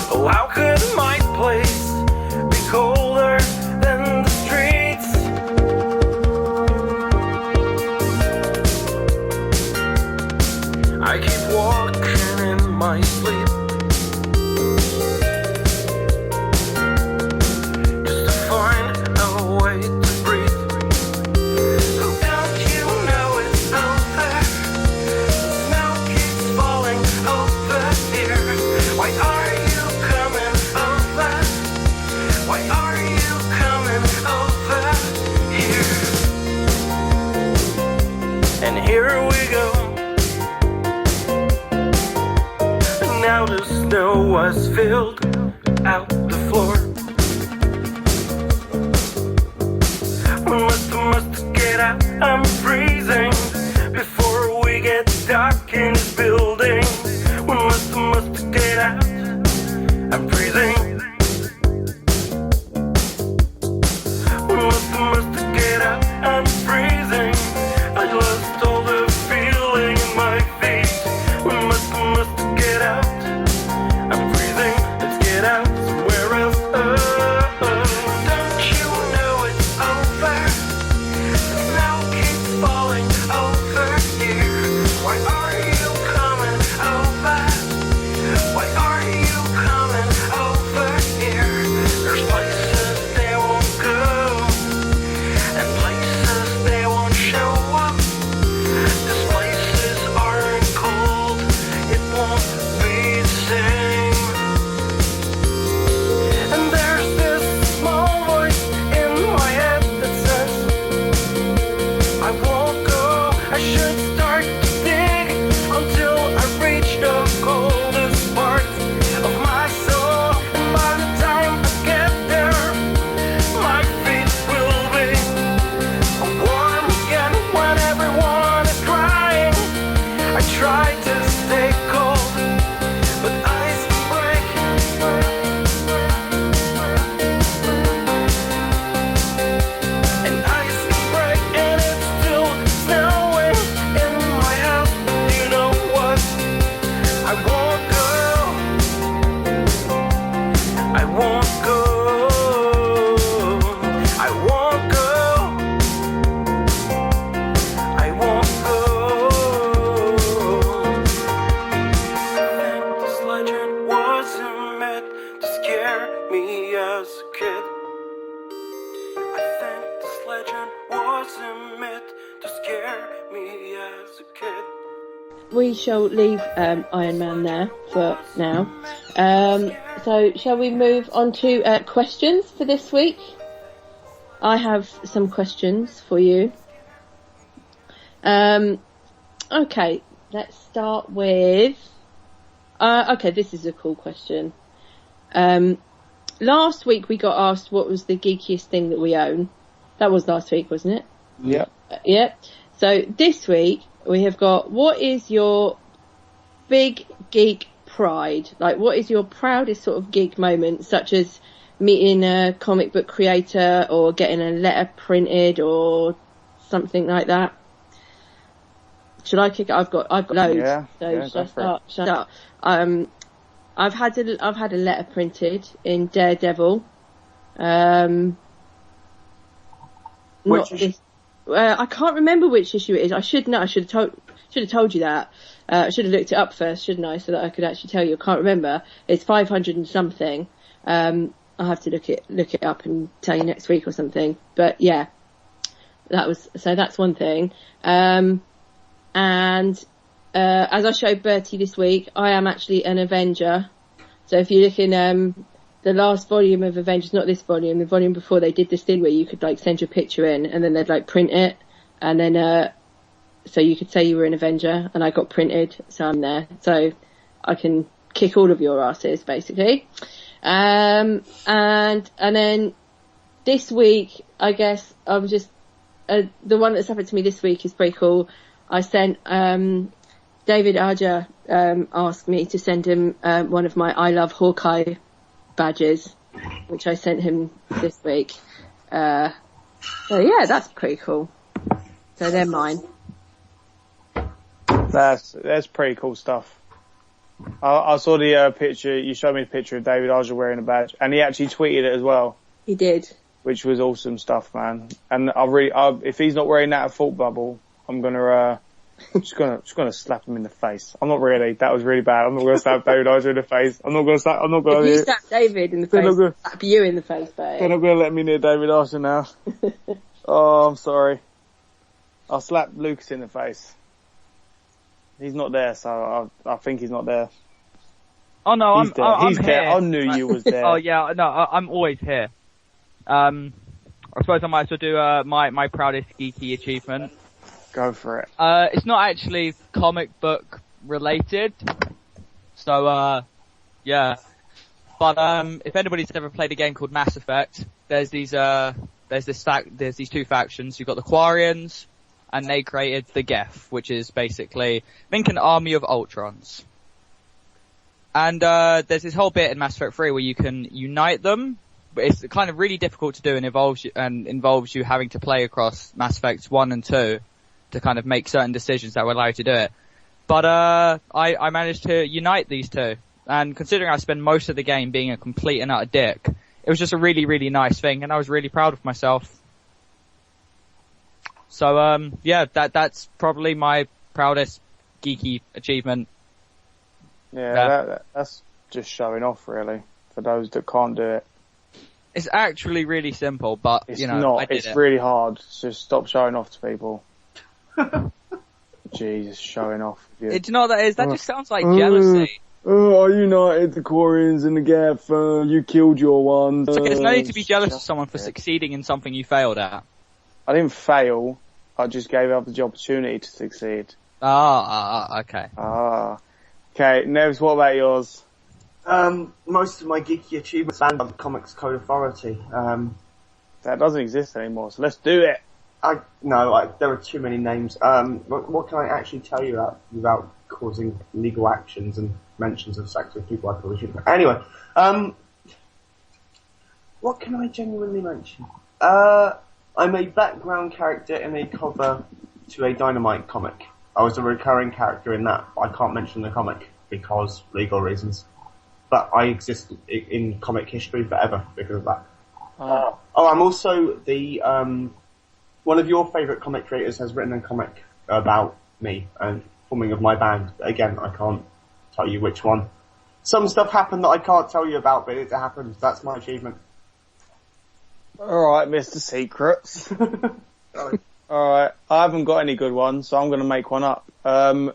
Oh, how could my place be colder than the streets? I keep walking in my sleep, here we go. Now the snow was filled out the floor. We must get out, I'm freezing. Before we get dark in this building. We must get out, I'm freezing. We must get out, I'm freezing. I lost all the feeling in my feet. We must get out, I'm freezing. Let's get out somewhere else. Don't you know it's over? The snow keeps falling over here. Why are you coming over? Why are you coming over here? There's places they won't go, and places they won't show up. These places aren't cold, it won't be the same. And there's this small voice in my head that says, I won't go, I should start to dig until I reach the coldest part of my soul. And by the time I get there, my feet will be warm again when everyone is crying. I try to stay cold, but ice can break. And ice can break, and it's still snowing in my house. But you know what? I won't go. I won't go. I won't go. I won't go. I think this legend wasn't meant to scare me as a kid. I think this legend wasn't meant to scare me as a kid. We shall leave Iron Man there for now. So shall we move on to questions for this week? I have some questions for you. Okay, let's start with... okay, this is a cool question. Last week we got asked what was the geekiest thing that we own. That was last week, wasn't it? Yeah. Yeah. So this week we have got, what is your big geek pride? Like, what is your proudest sort of geek moment, such as meeting a comic book creator or getting a letter printed or something like that? Should I kick it? I've got loads. Yeah, So yeah, should I start? I've had a letter printed in Daredevil. Which issue? I can't remember which issue it is. I should know. I should have told you that. I should have looked it up first, shouldn't I, so that I could actually tell you. I can't remember. It's 500 and something. I'll have to look it up and tell you next week or something. But yeah, that's one thing. And as I showed Bertie this week, I am actually an Avenger. So if you look in the last volume of Avengers, not this volume, the volume before, they did this thing where you could like send your picture in and then they'd like print it, and then so you could say you were an Avenger, and I got printed, so I'm there. So I can kick all of your asses, basically. And then this week, I guess I'm just the one that's happened to me this week is pretty cool. I sent David Arja asked me to send him one of my I Love Hawkeye badges, which I sent him this week. So yeah, that's pretty cool. So they're mine. That's pretty cool stuff. I saw the picture, you showed me the picture of David Arja wearing a badge, and he actually tweeted it as well. He did. Which was awesome stuff, man. And if he's not wearing that at Thought Bubble, I'm gonna, just gonna slap him in the face. I'm not really, that was really bad. I'm not gonna slap David Arja in the face. I'm not gonna. If you slap David in the face, slap you in the face, babe. They're not gonna let me near David Arja now. Oh, I'm sorry. I'll slap Lucas in the face. He's not there, so I think he's not there. Oh no, I'm here. here. I knew you was there. Oh yeah, no, I'm always here. I suppose I might as well do my proudest geeky achievement. Go for it. It's not actually comic book related. So, yeah. But, if anybody's ever played a game called Mass Effect, there's these two factions. You've got the Quarians, and they created the Geth, which is basically, think an army of Ultrons. And, there's this whole bit in Mass Effect 3 where you can unite them, but it's kind of really difficult to do and involves you having to play across Mass Effects 1 and 2 to kind of make certain decisions that will allow you to do it. But, I managed to unite these two. And considering I spend most of the game being a complete and utter dick, it was just a really, really nice thing, and I was really proud of myself. So, yeah, that's probably my proudest geeky achievement. Yeah, that's just showing off, really, for those that can't do it. It's actually really simple, but, it's you know, not. I did It's really hard. Just stop showing off to people. Jesus, showing off. Do you know what that is? That just sounds like jealousy. Oh, I united the Quarians and the Geth. You killed your one. It's okay, there's no need to be jealous of someone for succeeding in something you failed at. I didn't fail. I just gave up the opportunity to succeed. Okay. Okay, Nevs, what about yours? Most of my geeky achievements banned by the Comics Code Authority. That doesn't exist anymore, so let's do it. There are too many names. What can I actually tell you without causing legal actions and mentions of sex with people I probably shouldn't? Anyway, what can I genuinely mention? I'm a background character in a cover to a Dynamite comic. I was a recurring character in that, but I can't mention the comic because legal reasons. But I exist in comic history forever because of that. I'm also the, one of your favourite comic creators has written a comic about me and forming of my band. Again, I can't tell you which one. Some stuff happened that I can't tell you about, but it happened. That's my achievement. Alright, Mr. Secrets. Alright, I haven't got any good ones, so I'm gonna make one up. In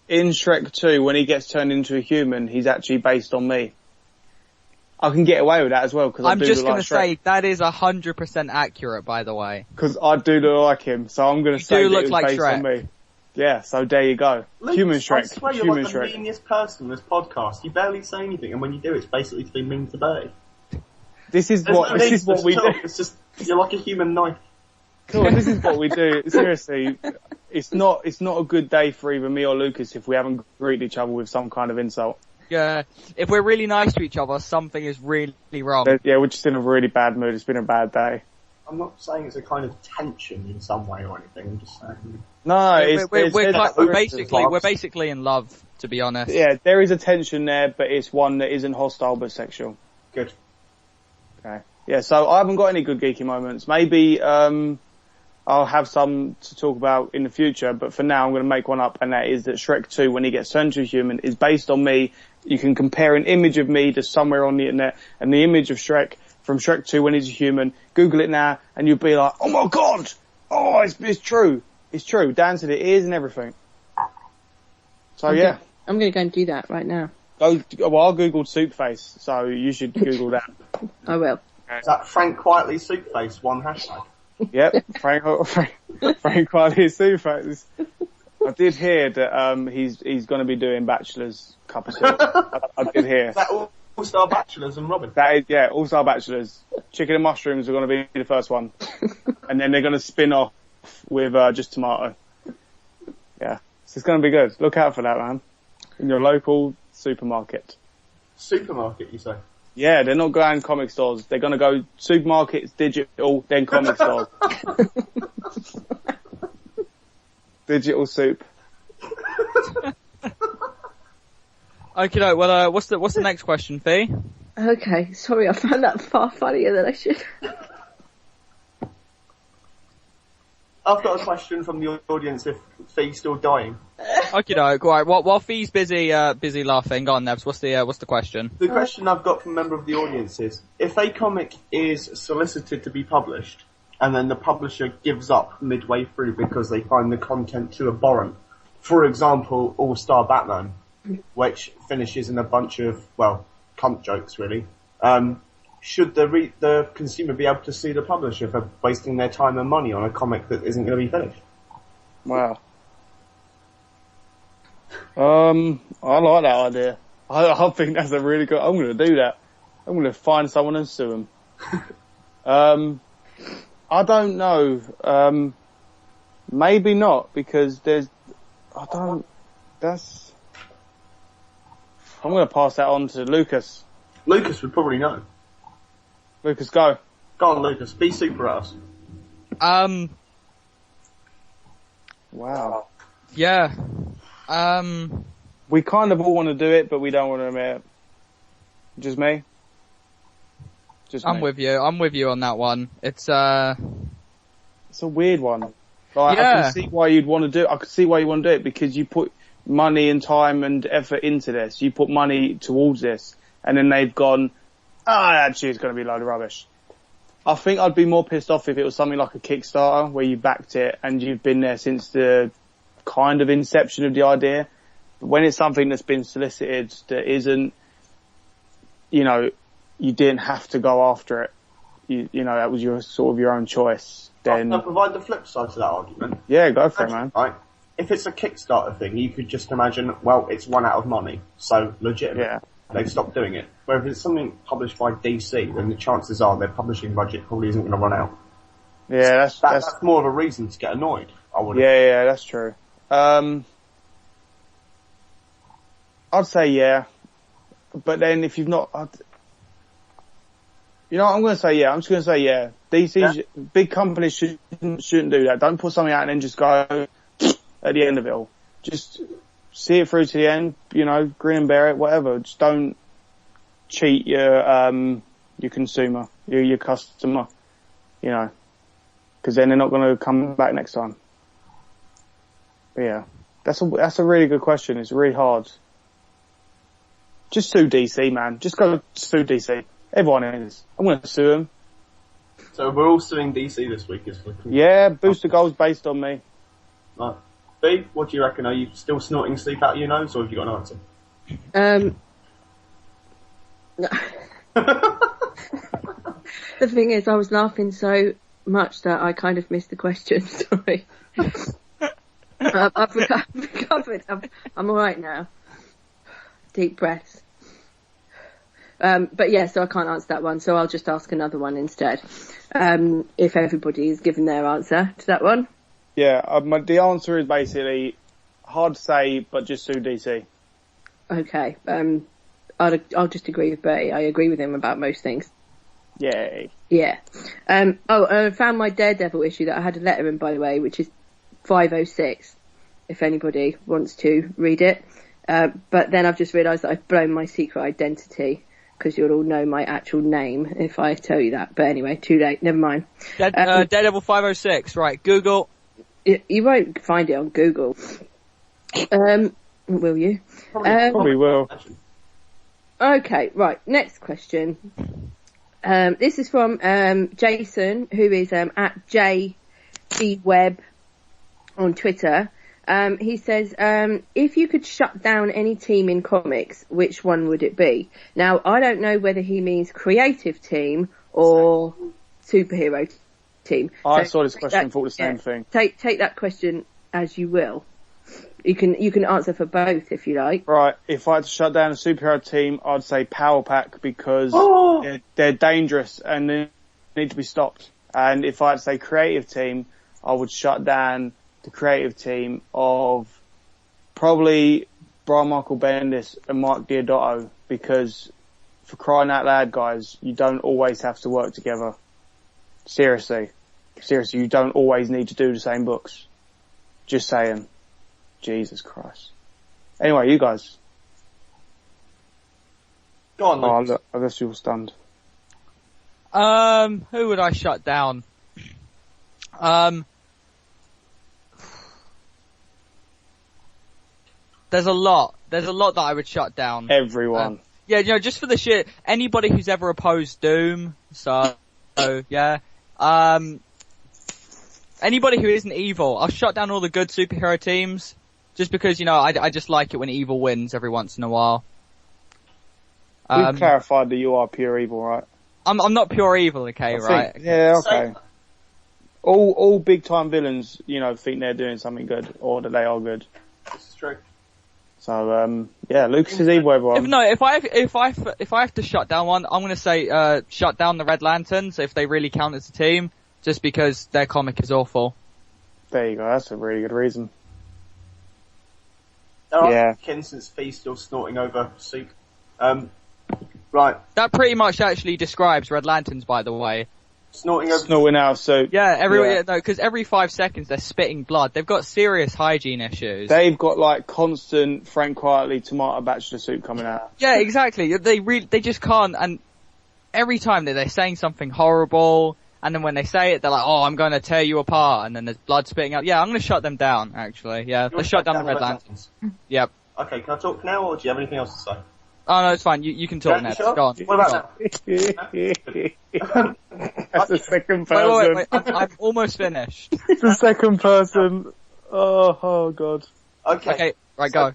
Shrek 2, when he gets turned into a human, he's actually based on me. I can get away with that as well, because I'm just gonna say, that is 100% accurate, by the way. Because I do look like him, so I'm gonna say that it's based Shrek. on me. Yeah, so there you go. Luke, Human Shrek. I swear you're Human like the Shrek. meanest person in this podcast. You barely say anything, and when you do, it's basically to be mean to Bertie. This is what we do. It's just, you're like a human knife. Cool, this is what we do. Seriously, it's not a good day for either me or Lucas if we haven't greeted each other with some kind of insult. Yeah, if we're really nice to each other, something is really wrong. Yeah, we're just in a really bad mood. It's been a bad day. I'm not saying it's a kind of tension in some way or anything. I'm just saying. No, we're basically in love, to be honest. Yeah, there is a tension there, but it's one that isn't hostile but sexual. Good. Okay. Yeah, so I haven't got any good geeky moments. Maybe I'll have some to talk about in the future, but for now I'm going to make one up, and that is that Shrek 2, when he gets turned to a human, is based on me. You can compare an image of me to somewhere on the internet, and the image of Shrek from Shrek 2 when he's a human. Google it now, and you'll be like, oh my god! Oh, it's true. It's true. Down to the ears and everything. So yeah. I'm going to go and do that right now. Well, I googled soup face, so you should Google that. I will. Is that Frank Quietly Soup Face, one hashtag? Yep, Frank Quietly soup face. I did hear that he's going to be doing Bachelor's Cup of Soup. I did hear. Is that All-Star Bachelors and Robin? That is, yeah, All-Star Bachelors. Chicken and mushrooms are going to be the first one. And then they're going to spin off with just tomato. Yeah, so it's going to be good. Look out for that, man. In your local supermarket. Supermarket, you say? Yeah, they're not going comic stores. They're going to go supermarkets, digital, then comic stores. Digital soup. Okay, well, what's the next question, Fee? Okay, sorry, I found that far funnier than I should. I've got a question from the audience if Fee's still dying. Okay, alright, while Fee's busy laughing, go on, Nevs, what's the question? The question I've got from a member of the audience is, if a comic is solicited to be published, and then the publisher gives up midway through because they find the content too abhorrent, for example, All-Star Batman, which finishes in a bunch of, well, cunt jokes really, should the consumer be able to sue the publisher for wasting their time and money on a comic that isn't going to be finished? Wow. I like that idea. I think that's a really good. I'm going to do that. I'm going to find someone and sue them. I don't know. Maybe not, because I'm going to pass that on to Lucas. Lucas would probably know. Lucas, go. Go on, Lucas. Be super at us. Wow. Yeah. We kind of all want to do it, but we don't want to admit it. Just me? I'm with you. I'm with you on that one. It's a weird one. Like, yeah. I can see why you'd want to do it. I can see why you want to do it, because you put money and time and effort into this. You put money towards this, and then they've gone, actually it's going to be a load of rubbish. I think I'd be more pissed off if it was something like a Kickstarter, where you backed it and you've been there since the kind of inception of the idea. But when it's something that's been solicited that isn't, you didn't have to go after it. That was your own choice. Then I'll provide the flip side to that argument. Yeah, go for it, man. Right. If it's a Kickstarter thing, you could just imagine, well, it's run out of money, so legitimate. Yeah. They've stopped doing it. Whereas if it's something published by DC, then the chances are their publishing budget probably isn't going to run out. Yeah, that's more of a reason to get annoyed. Yeah, that's true. I'd say yeah, but then if you've not, I'm going to say yeah. I'm just going to say yeah. DC, big companies shouldn't do that. Don't put something out and then just go at the end of it all. Just see it through to the end. Grin and bear it. Whatever. Just don't cheat your consumer, your customer. Because then they're not going to come back next time. But yeah, that's a really good question. It's really hard. Just sue DC, man. Just go sue DC. Everyone is. I'm going to sue them. So we're all suing DC this week, is it? Yeah, booster goals based on me. Right. B, what do you reckon? Are you still snorting sleep out of your nose, or have you got an answer? The thing is, I was laughing so much that I kind of missed the question. Sorry. I've recovered. I'm all right now. Deep breaths. But yeah, so I can't answer that one, so I'll just ask another one instead. If everybody has given their answer to that one. Yeah, the answer is basically hard to say, but just sue DC. Okay. I'll just agree with Bertie. I agree with him about most things. Yay. Yeah. I found my Daredevil issue that I had a letter in, by the way, which is 506, if anybody wants to read it. But then I've just realised that I've blown my secret identity, because you'll all know my actual name if I tell you that. But anyway, too late. Never mind. Daredevil 506, right, Google. You won't find it on Google. Will you? Probably will. Okay, right. Next question. This is from Jason, who is at JBWeb on Twitter. He says, if you could shut down any team in comics, which one would it be? Now, I don't know whether he means creative team or superhero team. I saw this question and thought the same thing. Take that question as you will. You can answer for both if you like. Right, if I had to shut down a superhero team, I'd say Power Pack, because they're dangerous and they need to be stopped. And if I had to say creative team, I would shut down the creative team of probably Brian Michael Bendis and Mike Deodato, because for crying out loud, guys, you don't always have to work together. Seriously, you don't always need to do the same books. Just saying. Jesus Christ. Anyway, you guys. Go on, Lucas. I guess you're stunned. Who would I shut down? There's a lot that I would shut down. Everyone. Yeah, just for the shit, anybody who's ever opposed Doom, so yeah. Anybody who isn't evil, I'll shut down all the good superhero teams, just because, I just like it when evil wins every once in a while. We've clarified that you are pure evil, right? I'm not pure evil, okay, right? Yeah, okay. All big time villains, think they're doing something good, or that they are good. This is true. So, Lucas is evil, everyone. If I have to shut down one, I'm gonna say, shut down the Red Lanterns if they really count as a team, just because their comic is awful. There you go, that's a really good reason. Alright, Kinson's feet still snorting over soup. Right. That pretty much actually describes Red Lanterns, by the way. Snorting out soup. Yeah, because every 5 seconds they're spitting blood. They've got serious hygiene issues. They've got constant Frank Quietly tomato bachelor soup coming out. Yeah, exactly. They just can't, and every time they're saying something horrible, and then when they say it, they're like, oh, I'm going to tear you apart, and then there's blood spitting out. Yeah, I'm going to shut them down, actually. Yeah, let's shut down the Red Lanterns. Yep. Okay, can I talk now, or do you have anything else to say? Oh, no, it's fine. You can talk next. Go on. What about now? That's the second person. Wait. I'm almost finished. The second person. Oh, God. Okay, right, go.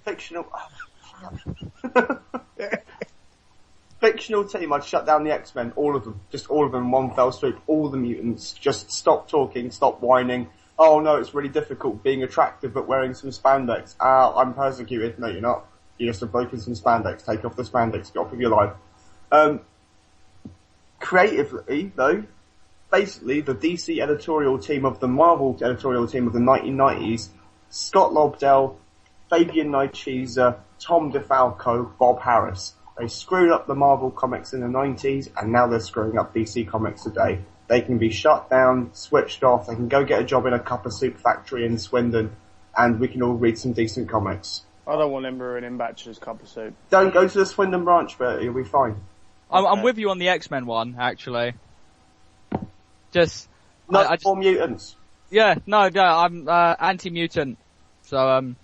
Fictional team, I'd shut down the X-Men, all of them. Just all of them in one fell swoop. All the mutants. Just stop talking, stop whining. Oh no, it's really difficult being attractive but wearing some spandex. I'm persecuted. No, you're not. You're just a bloke in some spandex. Take off the spandex, get off with your life. Creatively, though, basically the DC editorial team of the Marvel editorial team of the 1990s, Scott Lobdell, Fabian Nicieza, Tom DeFalco, Bob Harris. They screwed up the Marvel comics in the 90s, and now they're screwing up DC comics today. They can be shut down, switched off, they can go get a job in a cup of soup factory in Swindon, and we can all read some decent comics. I don't want them ruining Bachelor's cup of soup. Don't go to the Swindon branch, but you'll be fine. I'm with you on the X-Men one, actually. Just... Not for mutants. Yeah, no, I'm anti-mutant. So,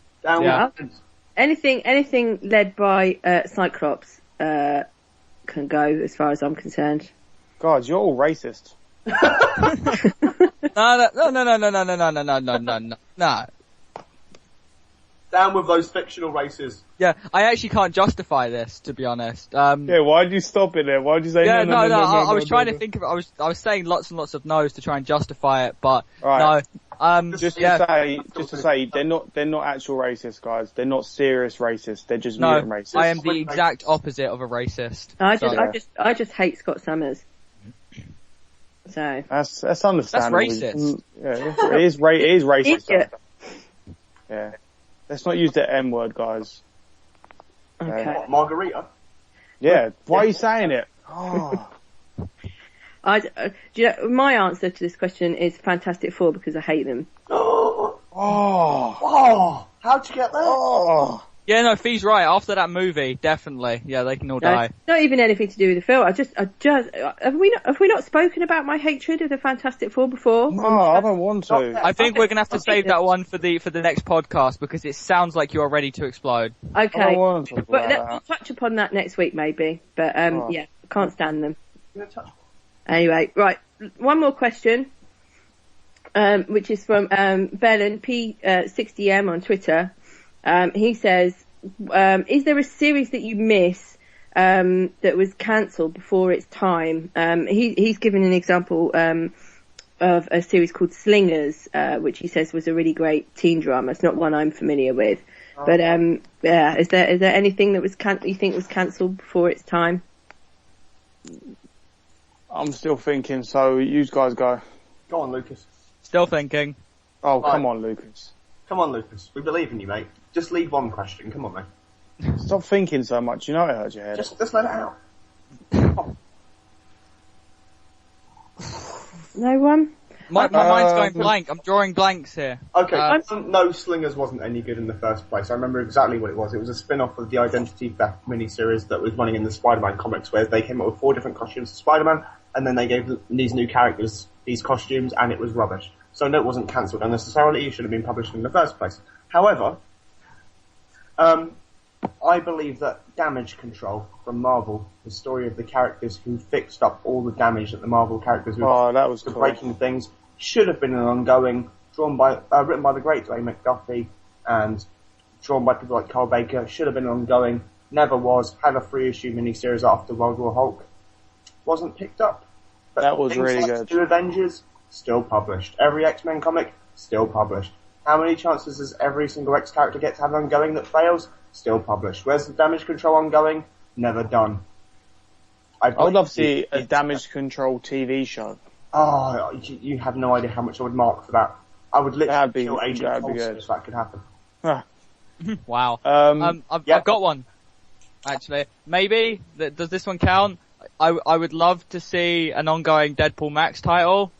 Anything led by Cyclops can go, as far as I'm concerned. God, you're all racist. No. Down with those fictional races. Yeah, I actually can't justify this, to be honest. Why did you stop it there? Why did you say no? I was trying to think of it. I was saying lots and lots of no's to try and justify it, but no. Just to say, they're not actual racists, guys. They're not serious racists. They're just mutant racists. I am the exact opposite of a racist. I just hate Scott Summers. So that's understandable. That's racist. Yeah, it is racist. Yeah. Let's not use the M word, guys. Okay. What, Margarita? Yeah. Why are you saying it? Oh. My answer to this question is Fantastic Four, because I hate them. How'd you get there? Oh. Yeah, no, Fee's right. After that movie, definitely. Yeah, they can all die. Not even anything to do with the film. Have we not spoken about my hatred of the Fantastic Four before? No, I don't want to. I think we're gonna have to save that one for the next podcast, because it sounds like you are ready to explode. Okay. I don't want to talk about that. We'll touch upon that next week, maybe. But I can't stand them. Anyway, right. One more question, which is from Bellin P60M on Twitter. He says, is there a series that you miss that was cancelled before its time? He's given an example of a series called Slingers, which he says was a really great teen drama. It's not one I'm familiar with, but is there anything that was you think was cancelled before its time? I'm still thinking, so you guys go. Go on, Lucas. Still thinking. Oh, come on, Lucas. Come on, Lucas. We believe in you, mate. Just leave one question. Come on, mate. Stop thinking so much. You know it hurts your head. Just let it out. No one? My mind's going blank. I'm drawing blanks here. Okay, no, Slingers wasn't any good in the first place. I remember exactly what it was. It was a spin-off of the Identity Theft miniseries that was running in the Spider-Man comics, where they came up with 4 different costumes for Spider-Man, and then they gave these new characters these costumes, and it was rubbish. So no, it wasn't cancelled unnecessarily. It should have been published in the first place. However, I believe that Damage Control from Marvel, the story of the characters who fixed up all the damage that the Marvel characters were cool. breaking things, should have been an ongoing, written by the great Dwayne McDuffie and drawn by people like Carl Baker. Should have been an ongoing, never was. Had a 3-issue miniseries after World War Hulk. wasn't picked up. But that was things really like good. New Avengers, still published. Every X-Men comic, still published. How many chances does every single X character get to have an ongoing that fails? Still published. Where's the Damage Control ongoing? Never done. I would love to see a Damage Control TV show. Oh, you have no idea how much I would mark for that. I would literally kill Agent Coulson if that could happen. Wow. I've got one. Actually, maybe does this one count? I would love to see an ongoing Deadpool Max title.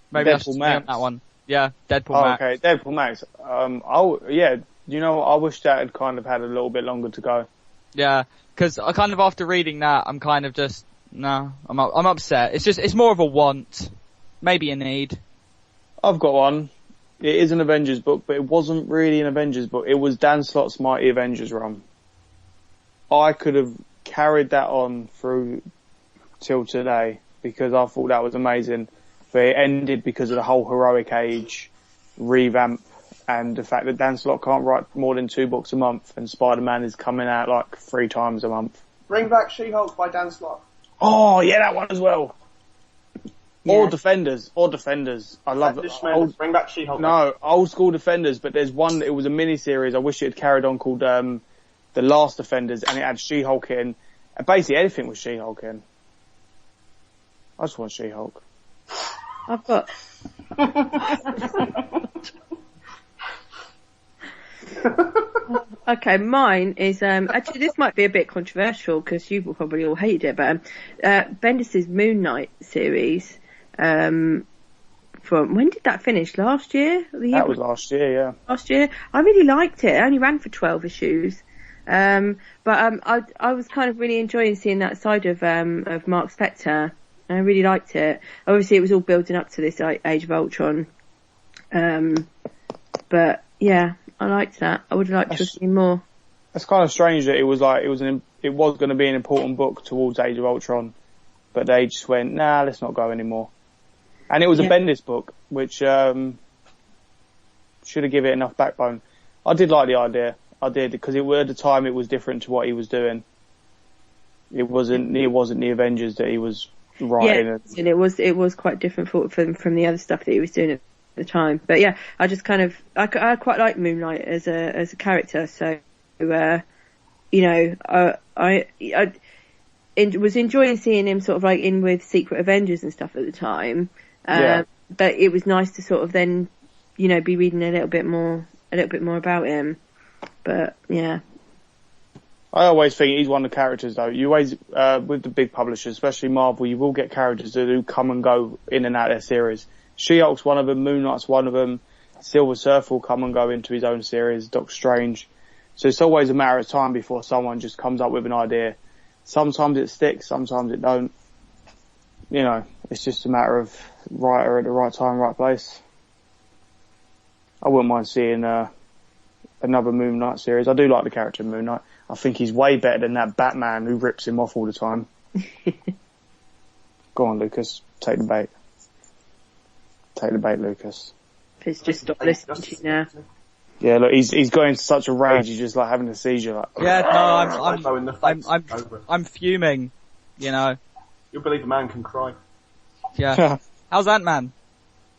Maybe Deadpool Max. That one. Yeah, Deadpool Max. Okay, Deadpool Max. I wish that had kind of had a little bit longer to go. Yeah, because I kind of after reading that, I'm kind of just I'm upset. It's more of a want, maybe a need. I've got one. It is an Avengers book, but it wasn't really an Avengers book. It was Dan Slott's Mighty Avengers run. I could have carried that on through till today because I thought that was amazing. But it ended because of the whole Heroic Age revamp and the fact that Dan Slott can't write more than 2 books a month and Spider-Man is coming out like 3 times a month. Bring back She-Hulk by Dan Slott. Oh, yeah, that one as well. Yeah. Or Defenders. I love it. Bring back She-Hulk. No, old school Defenders, but there's one, it was a mini-series, I wish it had carried on, called The Last Defenders, and it had She-Hulk in. And basically anything with She-Hulk in. I just want She-Hulk. I've got... Okay, mine is, actually this might be a bit controversial because you will probably all hate it, but Bendis' Moon Knight series, from, when did that finish? Last year? That was last year, yeah. Last year? I really liked it. It only ran for 12 issues. But I was kind of really enjoying seeing that side of Mark Spector. I really liked it. Obviously it was all building up to this Age of Ultron. But yeah, I liked that. I would have liked to have seen more. It's kind of strange that it was going to be an important book towards Age of Ultron, but they just went, nah, let's not go anymore. And it was a Bendis book, which should have given it enough backbone. I did like the idea. I did, because at the time it was different to what he was doing. It wasn't the Avengers that he was writing. Yeah, and it was quite different from the other stuff that he was doing at the time. But yeah, I just kind of I quite like Moon Knight as a character. So I was enjoying seeing him sort of like in with Secret Avengers and stuff at the time. But it was nice to sort of then be reading a little bit more about him. But yeah. I always think he's one of the characters though. You always, with the big publishers, especially Marvel, you will get characters that do come and go in and out of their series. She-Hulk's one of them, Moon Knight's one of them, Silver Surfer will come and go into his own series, Doctor Strange. So it's always a matter of time before someone just comes up with an idea. Sometimes it sticks, sometimes it don't. It's just a matter of writer at the right time, right place. I wouldn't mind seeing, another Moon Knight series. I do like the character Moon Knight. I think he's way better than that Batman who rips him off all the time. Go on, Lucas. Take the bait. Take the bait, Lucas. Please just stop listening to you now. Yeah, look, he's going into such a rage. He's just like having a seizure. Like, yeah, no, I'm fuming. You'll believe a man can cry. Yeah. How's Ant-Man?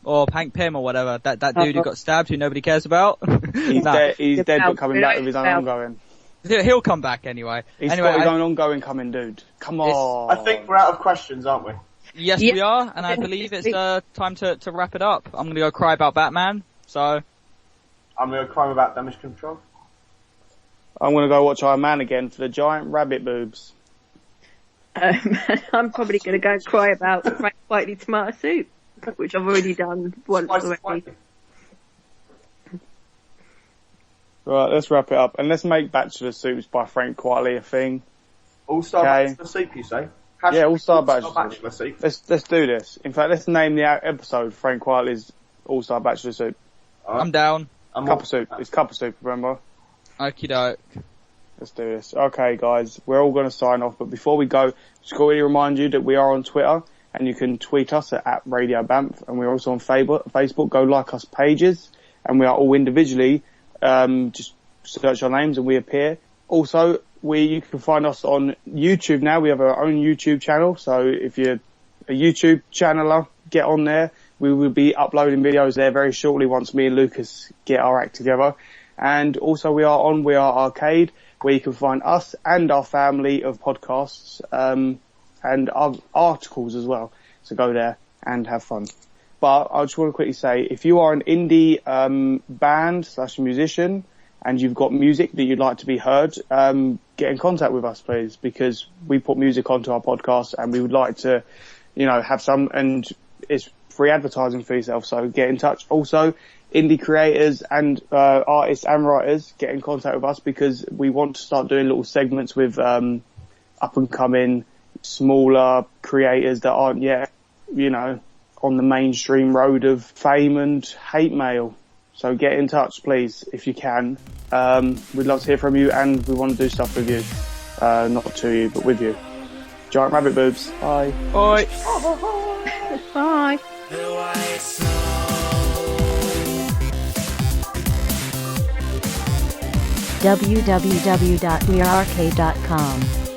Or Hank Pym or whatever. That dude who got stabbed who nobody cares about. He's dead but coming back with his own ongoing. He'll come back anyway. He's got his own ongoing coming, dude. Come on. I think we're out of questions, aren't we? Yes, we are, and I believe it's time to wrap it up. I'm going to go cry about Batman, so... I'm going to cry about Damage Control. I'm going to go watch Iron Man again for the giant rabbit boobs. I'm probably going to go cry about Frank Whiteley tomato soup, which I've already done once already. Right, let's wrap it up. And let's make Bachelor Soups by Frank Quitely a thing. All-Star Bachelor Soup, you say? Yeah, All-Star Bachelor Soup. Let's do this. In fact, let's name the episode Frank Quitely's All-Star Bachelor Soup. Right. I'm down. Cup of soup. It's cup of soup, remember? Okie doke. Let's do this. Okay, guys, we're all going to sign off, but before we go, just got to remind you that we are on Twitter, and you can tweet us at Radio Banff, and we're also on Facebook. Go like us pages, and we are all individually. Just search our names and we appear. Also, you can find us on YouTube now. We have our own YouTube channel. So if you're a YouTube channeler, get on there. We will be uploading videos there very shortly once me and Lucas get our act together. And also we are on We Are Arcade, where you can find us and our family of podcasts, and our articles as well. So go there and have fun. But I just want to quickly say, if you are an indie band / musician and you've got music that you'd like to be heard, get in contact with us, please, because we put music onto our podcast and we would like to, have some, and it's free advertising for yourself. So get in touch. Also, indie creators and artists and writers, get in contact with us, because we want to start doing little segments with up and coming smaller creators that aren't yet, on the mainstream road of fame and hate mail. So get in touch, please, if you can. We'd love to hear from you, and we want to do stuff with you. Not to you, but with you. Giant rabbit boobs. Bye. Bye. Bye. www.wearearcade.com